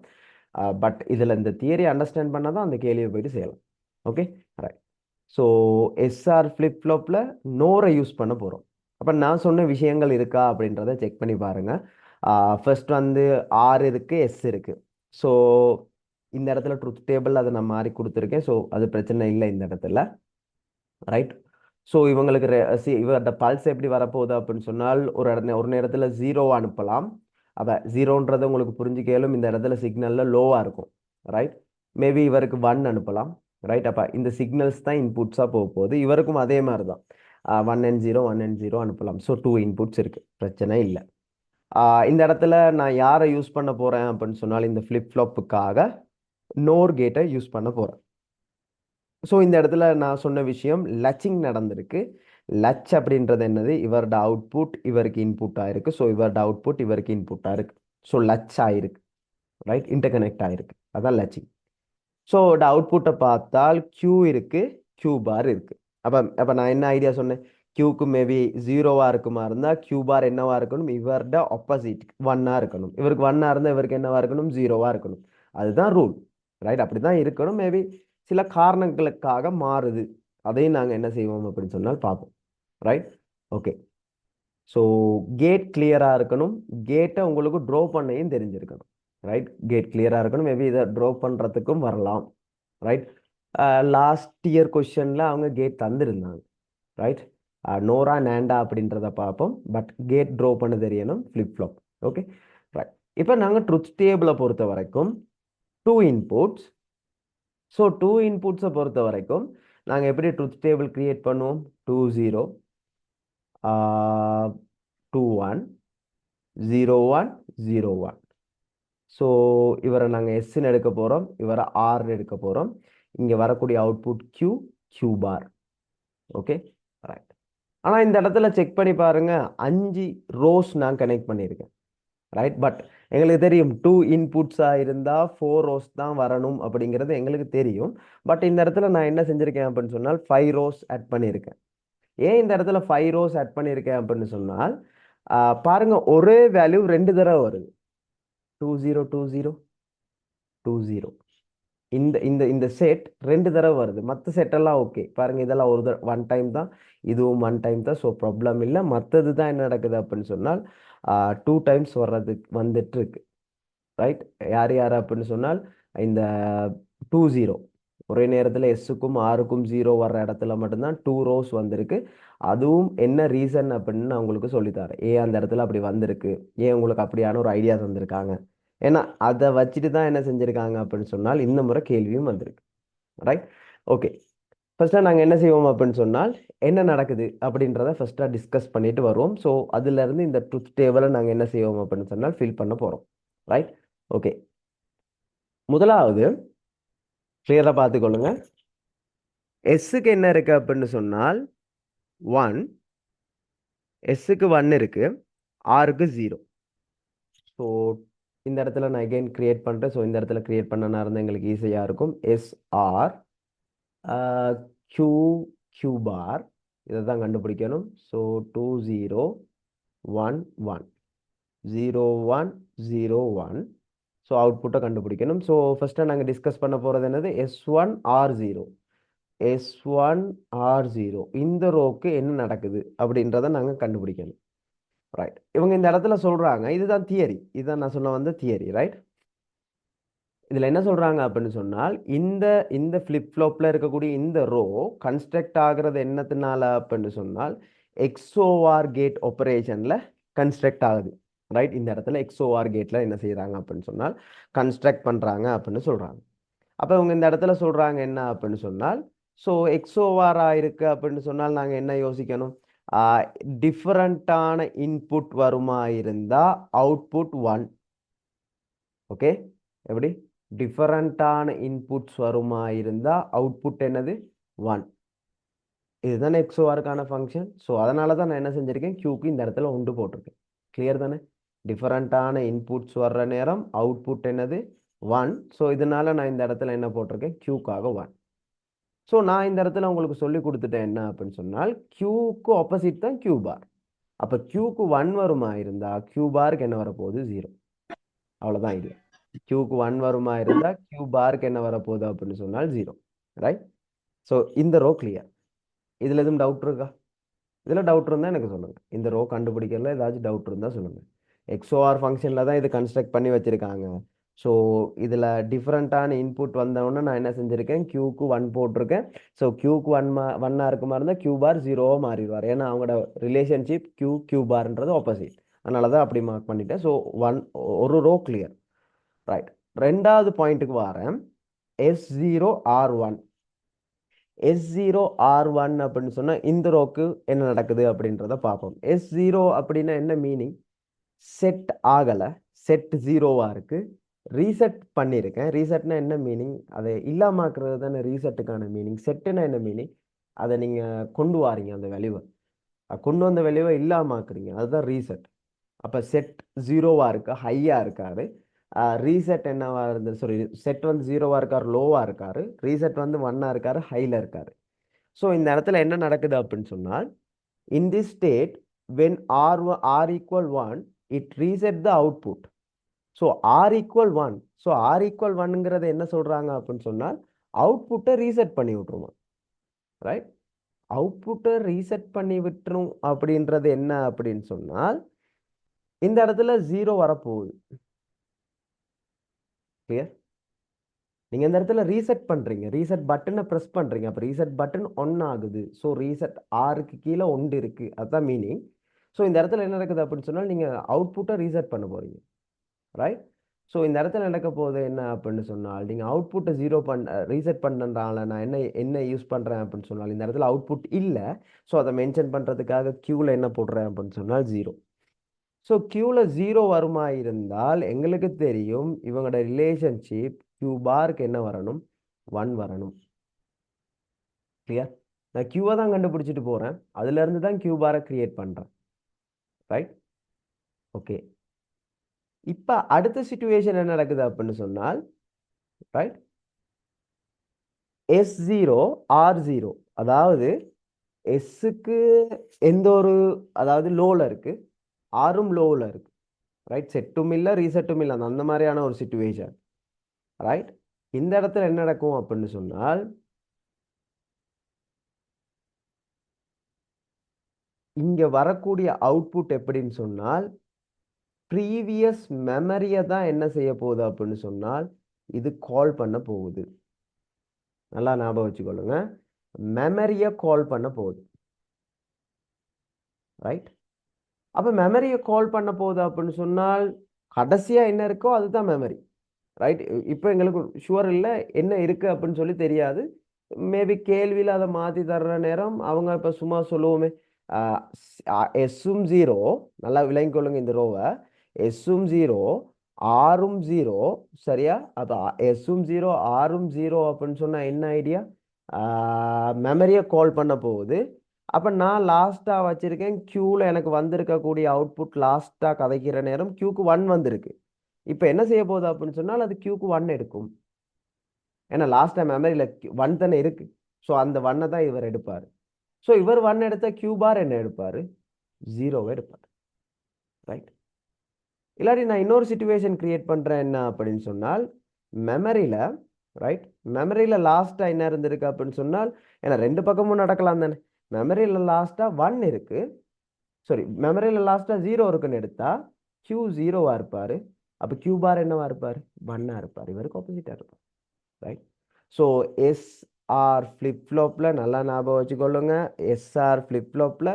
பட் இதில் இந்த தியரி அண்டர்ஸ்டாண்ட் பண்ணால் தான் அந்த கேள்வியை போயிட்டு செய்யலாம். Okay, right. So SR flip ஃப்ளாப்பில் நோரை யூஸ் பண்ண போகிறோம். அப்போ நான் சொன்ன விஷயங்கள் இருக்கா அப்படின்றத செக் பண்ணி பாருங்கள். ஃபர்ஸ்ட் வந்து ஆர் இருக்குது, எஸ் இருக்குது. ஸோ இந்த இடத்துல ட்ரூத் டேபிள் அதை நான் மாறி கொடுத்துருக்கேன். ஸோ அது பிரச்சனை இல்லை இந்த இடத்துல, ரைட். ஸோ இவங்களுக்கு இவரோட பல்ஸ் எப்படி வரப்போகுது அப்படின்னு சொன்னால் ஒரு நேரத்தில் ஜீரோவை அனுப்பலாம். அப்போ ஜீரோன்றது உங்களுக்கு புரிஞ்சுக்கலும் இந்த இடத்துல சிக்னலில் லோவாக இருக்கும், ரைட். மேபி இவருக்கு 1 அனுப்பலாம், ரைட். அப்போ இந்த சிக்னல்ஸ் தான் இன்புட்ஸாக போக போகுது. இவருக்கும் அதே மாதிரி தான் 1 and 0 1 and 0 அனுப்பலாம். ஸோ 2 இன்புட்ஸ் இருக்குது, பிரச்சனை இல்லை. இந்த இடத்துல நான் யாரை யூஸ் பண்ண போகிறேன் அப்படின்னு சொன்னால் இந்த ஃப்ளிப் ஃப்ளாப்புக்காக நோர் கேட்டை யூஸ் பண்ண போகிறேன். ஸோ இந்த இடத்துல நான் சொன்ன விஷயம் லட்சிங் நடந்திருக்கு. லட்ச் அப்படின்றது என்னது, இவரோட அவுட்புட் இவருக்கு இன்புட் ஆயிருக்கு. ஸோ இவரோட அவுட்புட் இவருக்கு இன்புட் ஆயிருக்கு. ஸோ லட்ச் ஆயிருக்கு, ரைட். இன்டர்கனெக்ட் ஆயிருக்கு, அதான் லட்சிங். ஸோ அவுட்புட்டை பார்த்தால் கியூ இருக்கு, கியூ பார் இருக்கு. அப்போ அப்போ நான் என்ன ஐடியா சொன்னேன், கியூக்கு மேபி ஜீரோவாக இருக்குமா இருந்தால் கியூ பார் என்னவா இருக்கணும், இவரோட ஆப்போசிட் 1ஆக இருக்கணும். இவருக்கு 1ஆக இருந்தால் இவருக்கு என்னவா இருக்கணும், ஜீரோவாக இருக்கணும். அதுதான் ரூல், ரைட். அப்படி தான் இருக்கணும். மேபி சில காரணங்களுக்காக மாறுது, அதையும் நாங்கள் என்ன செய்வோம் அப்படின்னு சொன்னால் பார்ப்போம், ரைட். ஓகே. ஸோ கேட் கிளியராக இருக்கணும். கேட்டை உங்களுக்கு ட்ரோ பண்ணையும் தெரிஞ்சிருக்கணும், ரைட். கேட் கிளியராக இருக்கணும். மேபி இதை ட்ரோ பண்ணுறதுக்கும் வரலாம், ரைட். லாஸ்ட் இயர் கொஸ்டினில் அவங்க கேட் தந்திருந்தாங்க, ரைட். நோரா நேண்டா அப்படின்றத பார்ப்போம். பட் கேட் ட்ரோ பண்ண தெரியணும், ஃப்ளிப் ஃப்ளாப். Okay, right. இப்போ நாங்கள் ட்ரூத் டேபிளை பொறுத்த வரைக்கும் 2 இன்புட்ஸ். ஸோ 2 இன்புட்ஸை பொறுத்த வரைக்கும் நாங்கள் எப்படி ட்ரூத் டேபிள் கிரியேட் பண்ணுவோம், 2 0 2 1 0 1 0 1. ஸோ இவரை நாங்கள் எஸ்ன்னு எடுக்க போகிறோம், இவரை ஆர்னு எடுக்க போகிறோம். இங்கே வரக்கூடிய output Q, Q bar. Okay, right. ஆனால் இந்த இடத்துல செக் பண்ணி பாருங்க, 5 ரோஸ் நான் கனெக்ட் பண்ணியிருக்கேன், ரைட். பட் எங்களுக்கு தெரியும் 2 இன்புட்ஸாக இருந்தால் 4 ரோஸ் தான் வரணும் அப்படிங்கிறது எங்களுக்கு தெரியும். பட் இந்த இடத்துல நான் என்ன செஞ்சுருக்கேன் அப்படின்னு சொன்னால் 5 ரோஸ் ஆட் பண்ணியிருக்கேன். ஏன் இந்த இடத்துல 5 ரோஸ் ஆட் பண்ணியிருக்கேன் அப்படின்னு சொன்னால் பாருங்க, ஒரே வேல்யூ 2 தடவை வருது, 2 0 2 0 2 0. இந்த இந்த இந்த செட் 2 தடவை வருது. மற்ற செட்டெல்லாம் ஓகே. பாருங்க, இதெல்லாம் ஒரு 1 டைம் தான், இதுவும் 1 டைம் தான். ஸோ ப்ராப்ளம் இல்லை. மற்றது தான் என்ன நடக்குது அப்படின்னு சொன்னால் 2 டைம்ஸ் வர்றது வந்துட்டு இருக்கு, ரைட். யார் யார் அப்படின்னு சொன்னால் இந்த 2 0 ஒரே நேரத்தில் எஸ்ஸுக்கும் ஆருக்கும் 0 வர்ற இடத்துல மட்டும்தான் 2 ரோஸ் வந்திருக்கு. அதுவும் என்ன ரீசன் அப்படின்னு நான் உங்களுக்கு சொல்லித்தரேன். ஏன் அந்த இடத்துல அப்படி வந்திருக்கு, ஏன் உங்களுக்கு அப்படியான ஒரு ஐடியா தந்திருக்காங்க. ஏன்னா அதை வச்சுட்டு தான் என்ன செஞ்சுருக்காங்க அப்படின்னு சொன்னால் இந்த முறை கேள்வியும் வந்திருக்கு, ரைட். ஓகே. ஃபர்ஸ்ட்டாக நாங்கள் என்ன செய்வோம் அப்படின்னு சொன்னால் என்ன நடக்குது அப்படின்றத ஃபர்ஸ்ட்டாக டிஸ்கஸ் பண்ணிட்டு வருவோம். ஸோ அதுலேருந்து இந்த ட்ரூத் டேபிளை நாங்கள் என்ன செய்வோம் அப்படின்னு சொன்னால் ஃபில் பண்ண போகிறோம், ரைட். ஓகே. முதலாவது கிளியராக பார்த்துக்கொள்ளுங்க. எஸ்ஸுக்கு என்ன இருக்கு அப்படின்னு சொன்னால் 1, எஸ்ஸுக்கு 1 இருக்கு, ஆருக்கு 0. ஸோ இந்த இடத்துல நான் அகைன் கிரியேட் பண்ணுறேன். ஸோ இந்த இடத்துல கிரியேட் பண்ணனா இருந்தால் எங்களுக்கு ஈஸியாக இருக்கும். SR Q Q பார் இதை தான் கண்டுபிடிக்கணும். ஸோ 2 0 1 1 0 1 0 1. ஸோ அவுட்புட்டை கண்டுபிடிக்கணும். ஸோ ஃபஸ்ட்டாக நாங்கள் டிஸ்கஸ் பண்ண போகிறது என்னது, S1 R0 S1 R0 இந்த ரோக்கு என்ன நடக்குது அப்படின்றத நாங்கள் கண்டுபிடிக்கணும். ரைட், இவங்க இந்த இடத்துல சொல்கிறாங்க, இதுதான் தியரி, இதுதான் நான் சொல்ல வந்த தியரி. ரைட், இதில் என்ன சொல்கிறாங்க அப்படின்னு சொன்னால், இந்த இந்த ஃப்ளிப் ஃப்ளாப்பில் இருக்கக்கூடிய இந்த ரோ கன்ஸ்ட்ரக்ட் ஆகிறது என்னத்தினால அப்படின்னு சொன்னால் எக்ஸோஆர் கேட் ஆப்ரேஷனில் கன்ஸ்ட்ரக்ட் ஆகுது. ரைட், இந்த இடத்துல எக்ஸோஆர் கேட்டில் என்ன செய்கிறாங்க அப்படின்னு சொன்னால் கன்ஸ்ட்ரக்ட் பண்ணுறாங்க அப்படின்னு சொல்கிறாங்க. அப்போ இவங்க இந்த இடத்துல சொல்கிறாங்க என்ன அப்படின்னு சொன்னால், ஸோ எக்ஸோஆராக இருக்குது அப்படின்னு சொன்னால் நாங்கள் என்ன யோசிக்கணும், டிஃப்ரெண்ட்டான இன்புட் வருமா இருந்தால் அவுட்புட் 1. ஓகே, எப்படி டிஃபரண்டான இன்புட்ஸ் வருமா இருந்தால் அவுட்புட் என்னது 1. இதுதானே எக்ஸோஆருக்கான ஃபங்க்ஷன். ஸோ அதனால தான் நான் என்ன செஞ்சுருக்கேன், கியூக்கு இந்த இடத்துல உண்டு போட்டிருக்கேன். கிளியர் தானே, டிஃபரண்டான இன்புட்ஸ் வர்ற நேரம் அவுட்புட் என்னது 1. ஸோ இதனால நான் இந்த இடத்துல என்ன போட்டிருக்கேன், கியூக்காக 1. ஸோ நான் இந்த இடத்துல உங்களுக்கு சொல்லி கொடுத்துட்டேன் என்ன அப்படின்னு சொன்னால், கியூக்கு ஆப்போசிட் தான் கியூ பார். அப்போ கியூக்கு 1 வருமா இருந்தால் கியூ பாருக்கு என்ன வரப்போகுது 0. அவ்வளோதான் இது. கியூக்கு 1 வருமா இருந்தால் கியூ பாருக்கு என்ன வரப்போகுது அப்படின்னு சொன்னால் 0. ரைட், ஸோ இந்த ரோ கிளியர். இதில் எதுவும் டவுட் இருக்கா? இதில் டவுட் இருந்தால் எனக்கு சொல்லுங்கள். இந்த ரோ கண்டுபிடிக்கிறதுல ஏதாச்சும் டவுட் இருந்தால் சொல்லுங்கள். எக்ஸோஆர் ஃபங்க்ஷனில் தான் இது கன்ஸ்ட்ரக்ட் பண்ணி வச்சுருக்காங்க. ஸோ இதில் டிஃப்ரெண்ட்டான இன்புட் வந்தோடனே நான் என்ன செஞ்சுருக்கேன், கியூக்கு 1 போட்டிருக்கேன். ஸோ கியூக்கு 1 இருக்க மாதிரி இருந்தால் கியூ பார் 0வாக மாறிடுவார். ஏன்னா அவங்களோட ரிலேஷன்ஷிப் கியூ பார்ன்றது ஆப்போசிட். அதனால தான் அப்படி மார்க் பண்ணிட்டேன். ஸோ ஒரு ரோ கிளியர். ரைட், ரெண்டாவது பாயிண்ட்டுக்கு வரேன். S0 R1 S0 R1 அப்படின்னு சொன்னால் இந்த ரோக்கு என்ன நடக்குது அப்படின்றத பார்ப்போம். S0 அப்படின்னா என்ன மீனிங், செட் ஆகலை, செட் 0வாக இருக்குது, ரீசெட் பண்ணியிருக்கேன். ரீசெட்னா என்ன மீனிங், அதை இல்லாமாக்குறது தானே ரீசெட்டுக்கான மீனிங். செட்டுனா என்ன மீனிங், அதை நீங்கள் கொண்டு வாரீங்க, அந்த வேல்யூவை கொண்டு வந்த வேல்யூவை இல்லாமாக்குறீங்க, அதுதான் ரீசெட். அப்போ செட் 0வாக இருக்கு, ஹையாக இருக்காரு. ரீசெட் என்னவா இருந்தது, சாரி, செட் வந்து 0வாக இருக்கார், லோவாக இருக்காரு. ரீசெட் வந்து 1ஆக இருக்காரு, ஹையில் இருக்காரு. ஸோ இந்த இடத்துல என்ன நடக்குது அப்படின்னு சொன்னால், in this state when R equal 1 it reset the output. So R equal 1, so R equal 1ங்கிறது என்ன சொல்கிறாங்க அப்படின்னு சொன்னால் அவுட்புட்டை ரீசெட் பண்ணி விட்டுருமா. ரைட், அவுட்புட்டை ரீசெட் பண்ணி விட்டுரும் அப்படின்றது என்ன அப்படின்னு சொன்னால் இந்த இடத்துல 0 வரப்போகுது. கிளியர், நீங்கள் இந்த இடத்துல ரீசெட் பண்ணுறீங்க, ரீசெட் பட்டனை ப்ரெஸ் பண்ணுறீங்க. அப்போ ரீசெட் பட்டன் 1 ஆகுது. ஸோ ரீசெட் ஆருக்கு கீழே 1 இருக்குது, அதுதான் மீனிங். ஸோ இந்த இடத்துல என்ன நடக்குது அப்படின்னு சொன்னால் நீங்கள் அவுட்புட்டை ரீசெட் பண்ண போகிறீங்க. ரைட், ஸோ இந்த இடத்துல நடக்க போகுது என்ன அப்படின்னு சொன்னால், நீங்கள் அவுட்புட்டை ரீசெட் பண்ணுறதுனால நான் என்ன யூஸ் பண்ணுறேன் அப்படின்னு சொன்னால், இந்த இடத்துல அவுட்புட் இல்லை. ஸோ அதை மென்ஷன் பண்ணுறதுக்காக கியூவில் என்ன போடுறேன் அப்படின்னு சொன்னால் 0. ஸோ கியூவில் 0 வருமா இருந்தால் எங்களுக்கு தெரியும் இவங்களோட ரிலேஷன்ஷிப் கியூ பாருக்கு என்ன வரணும், 1 வரணும். கிளியர், நான் கியூவை தான் கண்டுபிடிச்சிட்டு போகிறேன், அதுலேருந்து தான் கியூ பாரை கிரியேட் பண்ணுறேன். Right, okay. இப்போ அடுத்த சிச்சுவேஷன் என்ன நடக்குது அப்படின்னு சொன்னால், ரைட், S0 R0, அதாவது எஸ்ஸுக்கு எந்த ஒரு, அதாவது லோவில் இருக்குது, ஆரும் லோவில் இருக்குது. ரைட், செட்டும் இல்லை ரீசெட்டும் இல்லை, அந்த மாதிரியான ஒரு சிச்சுவேஷன். ரைட், இந்த இடத்துல என்ன நடக்கும் அப்படின்னு சொன்னால், இங்கே வரக்கூடிய அவுட்புட் எப்படின்னு சொன்னால் ப்ரீவியஸ் மெமரியை தான் என்ன செய்ய போகுது அப்படின்னு சொன்னால் இது கால் பண்ண போகுது. நல்லா ஞாபகம் வச்சுக்கொள்ளுங்க, மெமரியை கால் பண்ண போகுது. ரைட், அப்போ மெமரியை கால் பண்ண போகுது அப்படின்னு சொன்னால் கடைசியாக என்ன இருக்கோ அதுதான் மெமரி. ரைட், இப்போ எங்களுக்கு ஷுவர் இல்லை என்ன இருக்குது அப்படின்னு சொல்லி தெரியாது. மேபி கேள்வியில் அதை மாற்றி தர்ற நேரம் அவங்க இப்போ சும்மா சொல்லுவோமே, எஸ்ஸும் 0, நல்லா விளங்கிக்கொள்ளுங்க இந்த ரோவை, எஸ்ஸும் 0 ஆரும் 0, சரியா? அப்போ எஸ்ஸும் 0 ஆரும் 0 அப்படின்னு சொன்னால் என்ன ஐடியா, மெமரியை கால் பண்ண போகுது. அப்போ நான் லாஸ்ட்டாக வச்சுருக்கேன் க்யூவில் எனக்கு வந்திருக்கக்கூடிய அவுட்புட் லாஸ்ட்டாக கதைக்கிற நேரம் க்யூக்கு 1 வந்திருக்கு. இப்போ என்ன செய்ய போகுது அப்படின்னு சொன்னால் அது க்யூக்கு 1 எடுக்கும். ஏன்னா லாஸ்ட் டைம் மெமரியில் 1 தானே இருக்குது. ஸோ அந்த 1 தான் இவர் எடுப்பார். ஸோ இவர் 1 எடுத்த க்யூ பார் என்ன எடுப்பார்? 0 எடுப்பார். ரைட். இல்லாட்டி நான் இன்னொரு சிச்சுவேஷன் கிரியேட் பண்ணுறேன் என்ன அப்படின்னு சொன்னால் மெமரியில் ரைட் மெமரியில் லாஸ்ட்டாக என்ன இருந்திருக்கு அப்படின்னு சொன்னால் ஏன்னா 2 பக்கமும் நடக்கலாம் தானே. மெமரியில் லாஸ்ட்டாக 1 இருக்குது. சாரி மெமரியில் லாஸ்ட்டாக 0 இருக்குன்னு எடுத்தா க்யூ 0வாக இருப்பார். அப்போ க்யூ பார் என்னவா இருப்பார்? 1ஆக இருப்பார். இவருக்கு ஆப்போசிட்டாக இருப்பார். ரைட். ஸோ எஸ்ஆர் ஃப்ளிப் ஃப்ளாப்பில் நல்லா ஞாபகம் வச்சுக்கொள்ளுங்க. எஸ்ஆர் ஃப்ளிப் ஃப்ளாப்பில்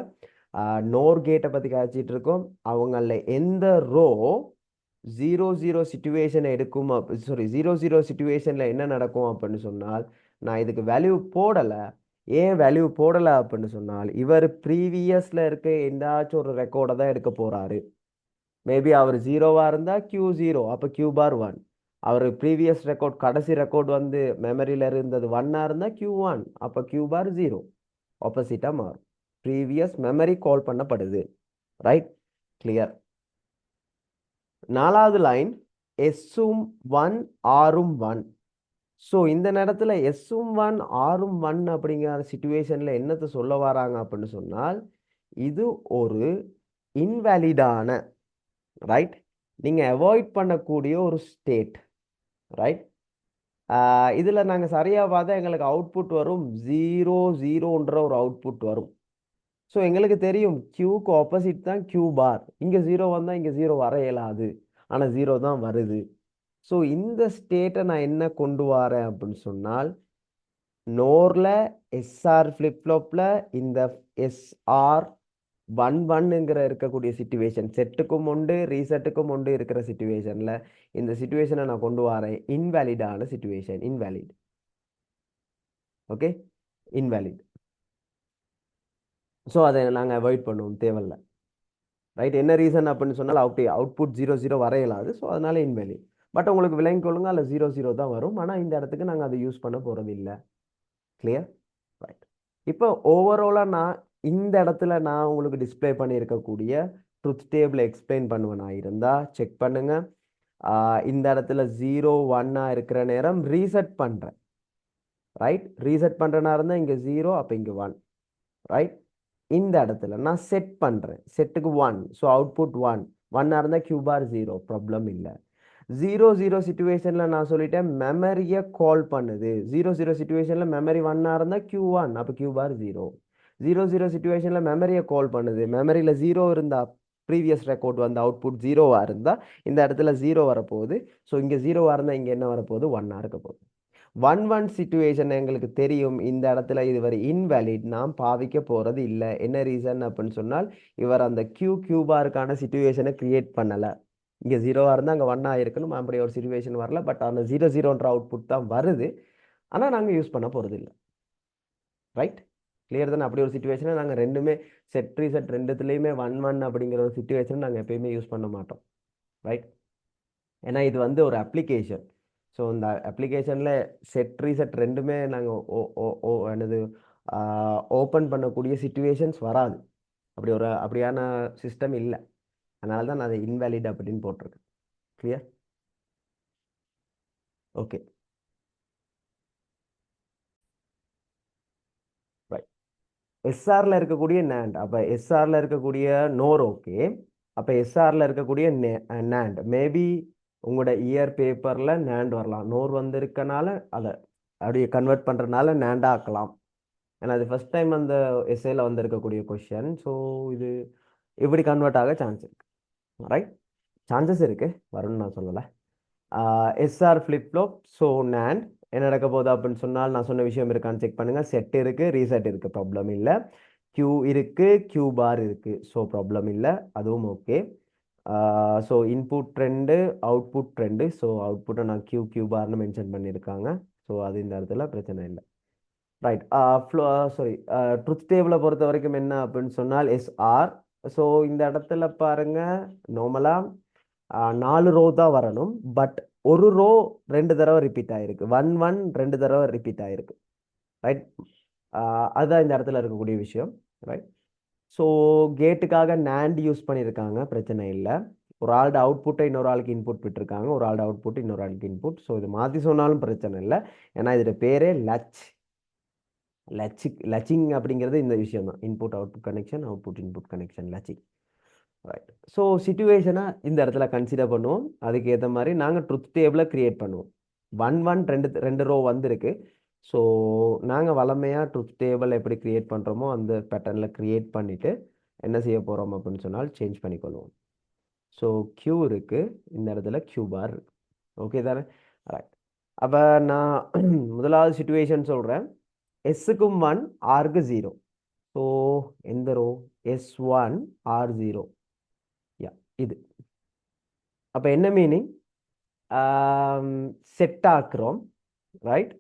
நோர் கேட்டை பற்றி காய்ச்சிட்டு இருக்கோம். அவங்கள எந்த ரோ 0-0 சிச்சுவேஷனை எடுக்கும் சாரி 0-0 சிச்சுவேஷனில் என்ன நடக்கும் அப்படின்னு சொன்னால் நான் இதுக்கு வேல்யூ போடலை. ஏன் வேல்யூ போடலை அப்படின்னு சொன்னால் இவர் ப்ரீவியஸில் இருக்க எந்தாச்சும் ஒரு ரெக்கார்டை தான் எடுக்க போகிறாரு. மேபி அவர் 0வாக இருந்தால் க்யூ 0, அப்போ க்யூ பார் 1. அவர் ப்ரீவியஸ் ரெக்கார்ட் கடைசி ரெக்கார்ட் வந்து மெமரியில் இருந்தது 1ஆக இருந்தால் க்யூ 1, அப்போ க்யூ பார் 0. ஆப்போசிட்டாக மாறும். ப்ரீவியஸ் மெமரி கால் பண்ணப்படுது. ரைட். கிளியர். 4வது லைன் எஸ்ஸும் 1 ஆரும் 1. ஸோ இந்த நேரத்தில் எஸ்ஸும் 1 ஆரும் 1 அப்படிங்கிற சிச்சுவேஷனில் என்னத்தை சொல்ல வராங்க அப்படின்னு சொன்னால் இது ஒரு இன்வேலிடான ரைட் நீங்கள் அவாய்ட் பண்ணக்கூடிய ஒரு ஸ்டேட். ரைட். இதில் நாங்கள் சரியாக பார்த்தா எங்களுக்கு அவுட்புட் வரும் 0-0ன்ற ஒரு அவுட்புட் வரும். ஸோ எங்களுக்கு தெரியும் க்யூக்கு ஆப்போசிட் தான் க்யூ பார். இங்கே 0 வந்தால் இங்கே 0 வர இயலாது, ஆனால் 0 தான் வருது. ஸோ இந்த ஸ்டேட்டை நான் என்ன கொண்டு வரேன் அப்படின்னு சொன்னால் நோரில் எஸ்ஆர் ஃப்ளிப் ஃப்ளாப்பில் இந்த எஸ்ஆர் 1-1ங்கிற இருக்கக்கூடிய சிச்சுவேஷன் செட்டுக்கும் உண்டு ரீசெட்டுக்கும் உண்டு இருக்கிற சிச்சுவேஷனில் இந்த சிச்சுவேஷனை நான் கொண்டு வரேன் இன்வேலிடான situation. Invalid. Okay. Invalid. So அதை நாங்கள் அவாய்ட் பண்ணுவோம், தேவையில்லை. ரைட். என்ன ரீசன் அப்படின்னு சொன்னால் அவுட்புட் 0-0 வரையலாது. ஸோ அதனால இன்வேலிட். பட் உங்களுக்கு விளங்கி கொள்ளுங்க அதில் 0-0 தான் வரும். ஆனால் இந்த இடத்துக்கு நாங்கள் அதை யூஸ் பண்ண போகிறது இல்லை. கிளியர். ரைட். இப்போ ஓவராலாக நான் இந்த இடத்துல நான் உங்களுக்கு டிஸ்பிளே பண்ணியிருக்கக்கூடிய ட்ரூத் டேபிளை எக்ஸ்பிளைன் பண்ணுவேன் இருந்தால் செக் பண்ணுங்க. இந்த இடத்துல 0-1 இருக்கிற நேரம் ரீசெட் பண்ணுறேன். ரைட். ரீசெட் பண்ணுறனா இருந்தால் இங்கே 0, அப்போ இங்கே 1. ரைட். இந்த இடத்துல நான் செட் பண்ணுறேன். செட்டுக்கு 1, ஸோ அவுட்புட் 1 இருந்தால் க்யூ பார் 0, ப்ராப்ளம் இல்லை. 0-0 சிச்சுவேஷனில் நான் சொல்லிட்டேன் மெமரியை கால் பண்ணுது. 0-0 சிச்சுவேஷனில் மெமரி 1 இருந்தால் க்யூ 1, அப்போ க்யூ பார் 0. 0-0 சிச்சுவேஷனில் மெமரியை கால் பண்ணுது. மெமரியில் 0 இருந்தால் ப்ரீவியஸ் ரெக்கார்ட் வந்து அவுட்புட் 0வாக இருந்தால் இந்த இடத்துல 0 வரப்போகுது. ஸோ இங்கே 0வாக இருந்தால் இங்கே என்ன வரப்போகுது? 1ஆக இருக்க போகுது. 1-1 சிச்சுவேஷன் எங்களுக்கு தெரியும் இந்த இடத்துல இதுவரை இன்வேலிட் நாம் பாவிக்க போகிறது இல்லை. என்ன ரீசன் அப்படின்னு சொன்னால் இவர் அந்த க்யூ பாருக்கான சிச்சுவேஷனை கிரியேட் பண்ணலை. இங்கே 0வாக இருந்தால் அங்கே 1ஆக இருக்கணும், அப்படி ஒரு சிச்சுவேஷன் வரல. பட் அந்த 0-0ன்ற அவுட்புட் தான் வருது, ஆனால் நாங்கள் யூஸ் பண்ண போகிறது இல்லை. ரைட். கிளியர் தானே? அப்படி ஒரு சிச்சுவேஷனை நாங்கள் ரெண்டுமே செட் ரீசெட் ரெண்டுத்துலேயுமே 1-1 அப்படிங்கிற ஒரு சிச்சுவேஷனை நாங்கள் எப்பயுமே யூஸ் பண்ண மாட்டோம். ரைட். ஏன்னா இது வந்து ஒரு அப்ளிகேஷன். ஸோ இந்த அப்ளிகேஷனில் செட் ரீசெட் ரெண்டுமே நாங்கள் என்னது ஓப்பன் பண்ணக்கூடிய சிச்சுவேஷன்ஸ் வராது. அப்படியான சிஸ்டம் இல்லை. அதனால தான் நான் அதை இன்வேலிட் அப்படின்னு போட்டிருக்கேன். கிளியர். ஓகே. ரைட். எஸ்ஆரில் இருக்கக்கூடிய நேண்ட், அப்போ எஸ்ஆரில் இருக்கக்கூடிய நோர் ஓகே. அப்போ எஸ்ஆரில் இருக்கக்கூடிய நேண்ட் மேபி உங்களோட இயர் பேப்பரில் நேண்ட் வரலாம். நோர் வந்திருக்கனால அதை அப்படியே கன்வெர்ட் பண்ணுறதுனால நேண்டாக ஆக்கலாம். ஏன்னா அது ஃபஸ்ட் டைம் அந்த எஸ்ஏல வந்திருக்கக்கூடிய கொஷின். ஸோ இது இப்படி கன்வெர்ட் ஆக சான்ஸ் இருக்கு. ரைட். சான்சஸ் இருக்கு, வரும்னு நான் சொல்லலை. SR flip flop. So NAND என்ன நடக்க போகுது அப்படின்னு சொன்னால் நான் சொன்ன விஷயம் இருக்கான்னு செக் பண்ணுங்கள். செட் இருக்குது, ரீசெட் இருக்குது, ப்ராப்ளம் இல்லை. க்யூ இருக்குது, க்யூ பார் இருக்குது, ஸோ ப்ராப்ளம் இல்லை, அதுவும் okay. So input trend, output trend. So அவுட்புட்டை நான் க்யூ பார்னு மென்ஷன் பண்ணியிருக்காங்க. ஸோ அது இந்த இடத்துல பிரச்சனை இல்லை. ரைட். சாரி ட்ரூத் டேபிளை பொறுத்த வரைக்கும் என்ன அப்படின்னு சொன்னால் எஸ்ஆர். ஸோ இந்த இடத்துல பாருங்க நார்மலாக 4 ரோ தான் வரணும். பட் ஒரு ரோ 2 தடவை ரிப்பீட் ஆயிருக்கு. 1-1 2 தடவை ரிப்பீட் ஆயிருக்கு. ரைட். அதுதான் இந்த இடத்துல இருக்கக்கூடிய விஷயம். ரைட். ஸோ கேட்டுக்காக NAND யூஸ் பண்ணியிருக்காங்க, பிரச்சனை இல்லை. ஒரு ஆளோட அவுட்புட்டை இன்னொரு ஆளுக்கு இன்புட் விட்டுருக்காங்க, ஒரு ஆளோட அவுட்புட் இன்னொரு ஆளுக்கு இன்புட். ஸோ இது மாற்றி சொன்னாலும் பிரச்சனை இல்லை, ஏன்னா இதோட பேரே லச்சிங் அப்படிங்கிறது இந்த விஷயம் தான். Input output connection, output input connection, latching. Right. So சிச்சுவேஷனை இந்த இடத்துல கன்சிடர் பண்ணுவோம். அதுக்கு ஏற்ற மாதிரி நாங்கள் ட்ருத் டேபிளை கிரியேட் பண்ணுவோம். 1 ரெண்டு ரோ வந்திருக்கு. ஸோ நாங்கள் வளமையாக ட்ருத் டேபிள் எப்படி கிரியேட் பண்ணுறோமோ அந்த பேட்டர்னில் கிரியேட் பண்ணிவிட்டு என்ன செய்ய போகிறோம் அப்படின்னு சொன்னால் சேஞ்ச் பண்ணிக்கொள்வோம். ஸோ Q இருக்குது, இந்த இடத்துல Q பார் இருக்கு. ஓகே தானே? ரைட். அப்போ நான் முதலாவது சிச்சுவேஷன் சொல்கிறேன். எஸ்ஸுக்கும் 1, ஆருக்கு 0. ஸோ எந்த ரோ? S1 R0. யா, இது. அப்போ என்ன மீனிங்? செட் ஆக்குறோம், ரைட்.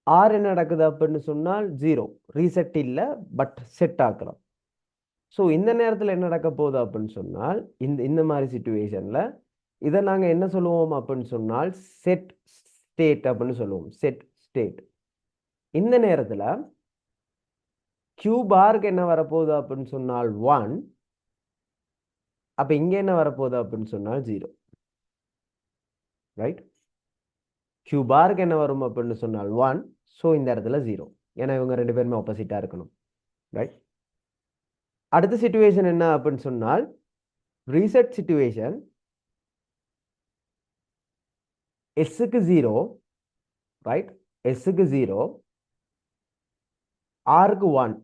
ஆர் என்ன நடக்குது அப்படின்னு சொன்னால் 0, ரீசெட் இல்லை, பட் செட் ஆக்குறோம். ஸோ இந்த நேரத்தில் என்ன நடக்க போகுது அப்படின்னு சொன்னால் இந்த மாதிரி சிச்சுவேஷனில் இதை நாங்கள் என்ன சொல்லுவோம் அப்படின்னு சொன்னால் செட் ஸ்டேட் அப்படின்னு சொல்லுவோம். Set state. இந்த நேரத்தில் Q பாருக்கு என்ன வரப்போகுது அப்படின்னு சொன்னால் 1. அப்போ இங்கே என்ன வரப்போகுது அப்படின்னு சொன்னால் 0, ரைட். Q பாருக்கு என்ன வரும் அப்படின்னு சொன்னால் 1. ஸோ இந்த இடத்துல 0, ஏன்னா இவங்க ரெண்டு பேருமே ஆப்போசிட்டாக இருக்கணும், ரைட். அடுத்த சிச்சுவேஷன் என்ன அப்படின்னு சொன்னால் ரீசெட் சிச்சுவேஷன். எஸ்ஸுக்கு 0, ரைட். எஸ்ஸுக்கு 0, ஆருக்கு 1.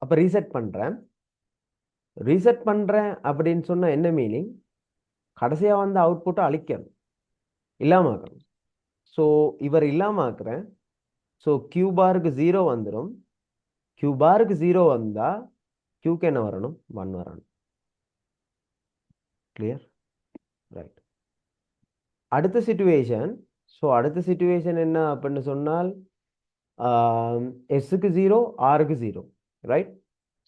அப்போ ரீசெட் பண்ணுறேன். ரீசெட் பண்ணுறேன் அப்படின்னு சொன்னால் என்ன மீனிங்? கடைசியாக வந்து அவுட்புட்டை அழிக்கணும், இல்லாமல் ஆக்கணும். ஸோ இவர் இல்லாமல் ஆக்குறேன். ஸோ Q பாருக்கு 0 வந்துடும். Q பாருக்கு 0 வந்தால் Qக்கு என்ன வரணும்? 1 வரணும். கிளியர்? ரைட். அடுத்த சிச்சுவேஷன். ஸோ அடுத்த சிச்சுவேஷன் என்ன அப்படின்னு சொன்னால் எஸ்ஸுக்கு 0, ஆருக்கு 0, ரைட்.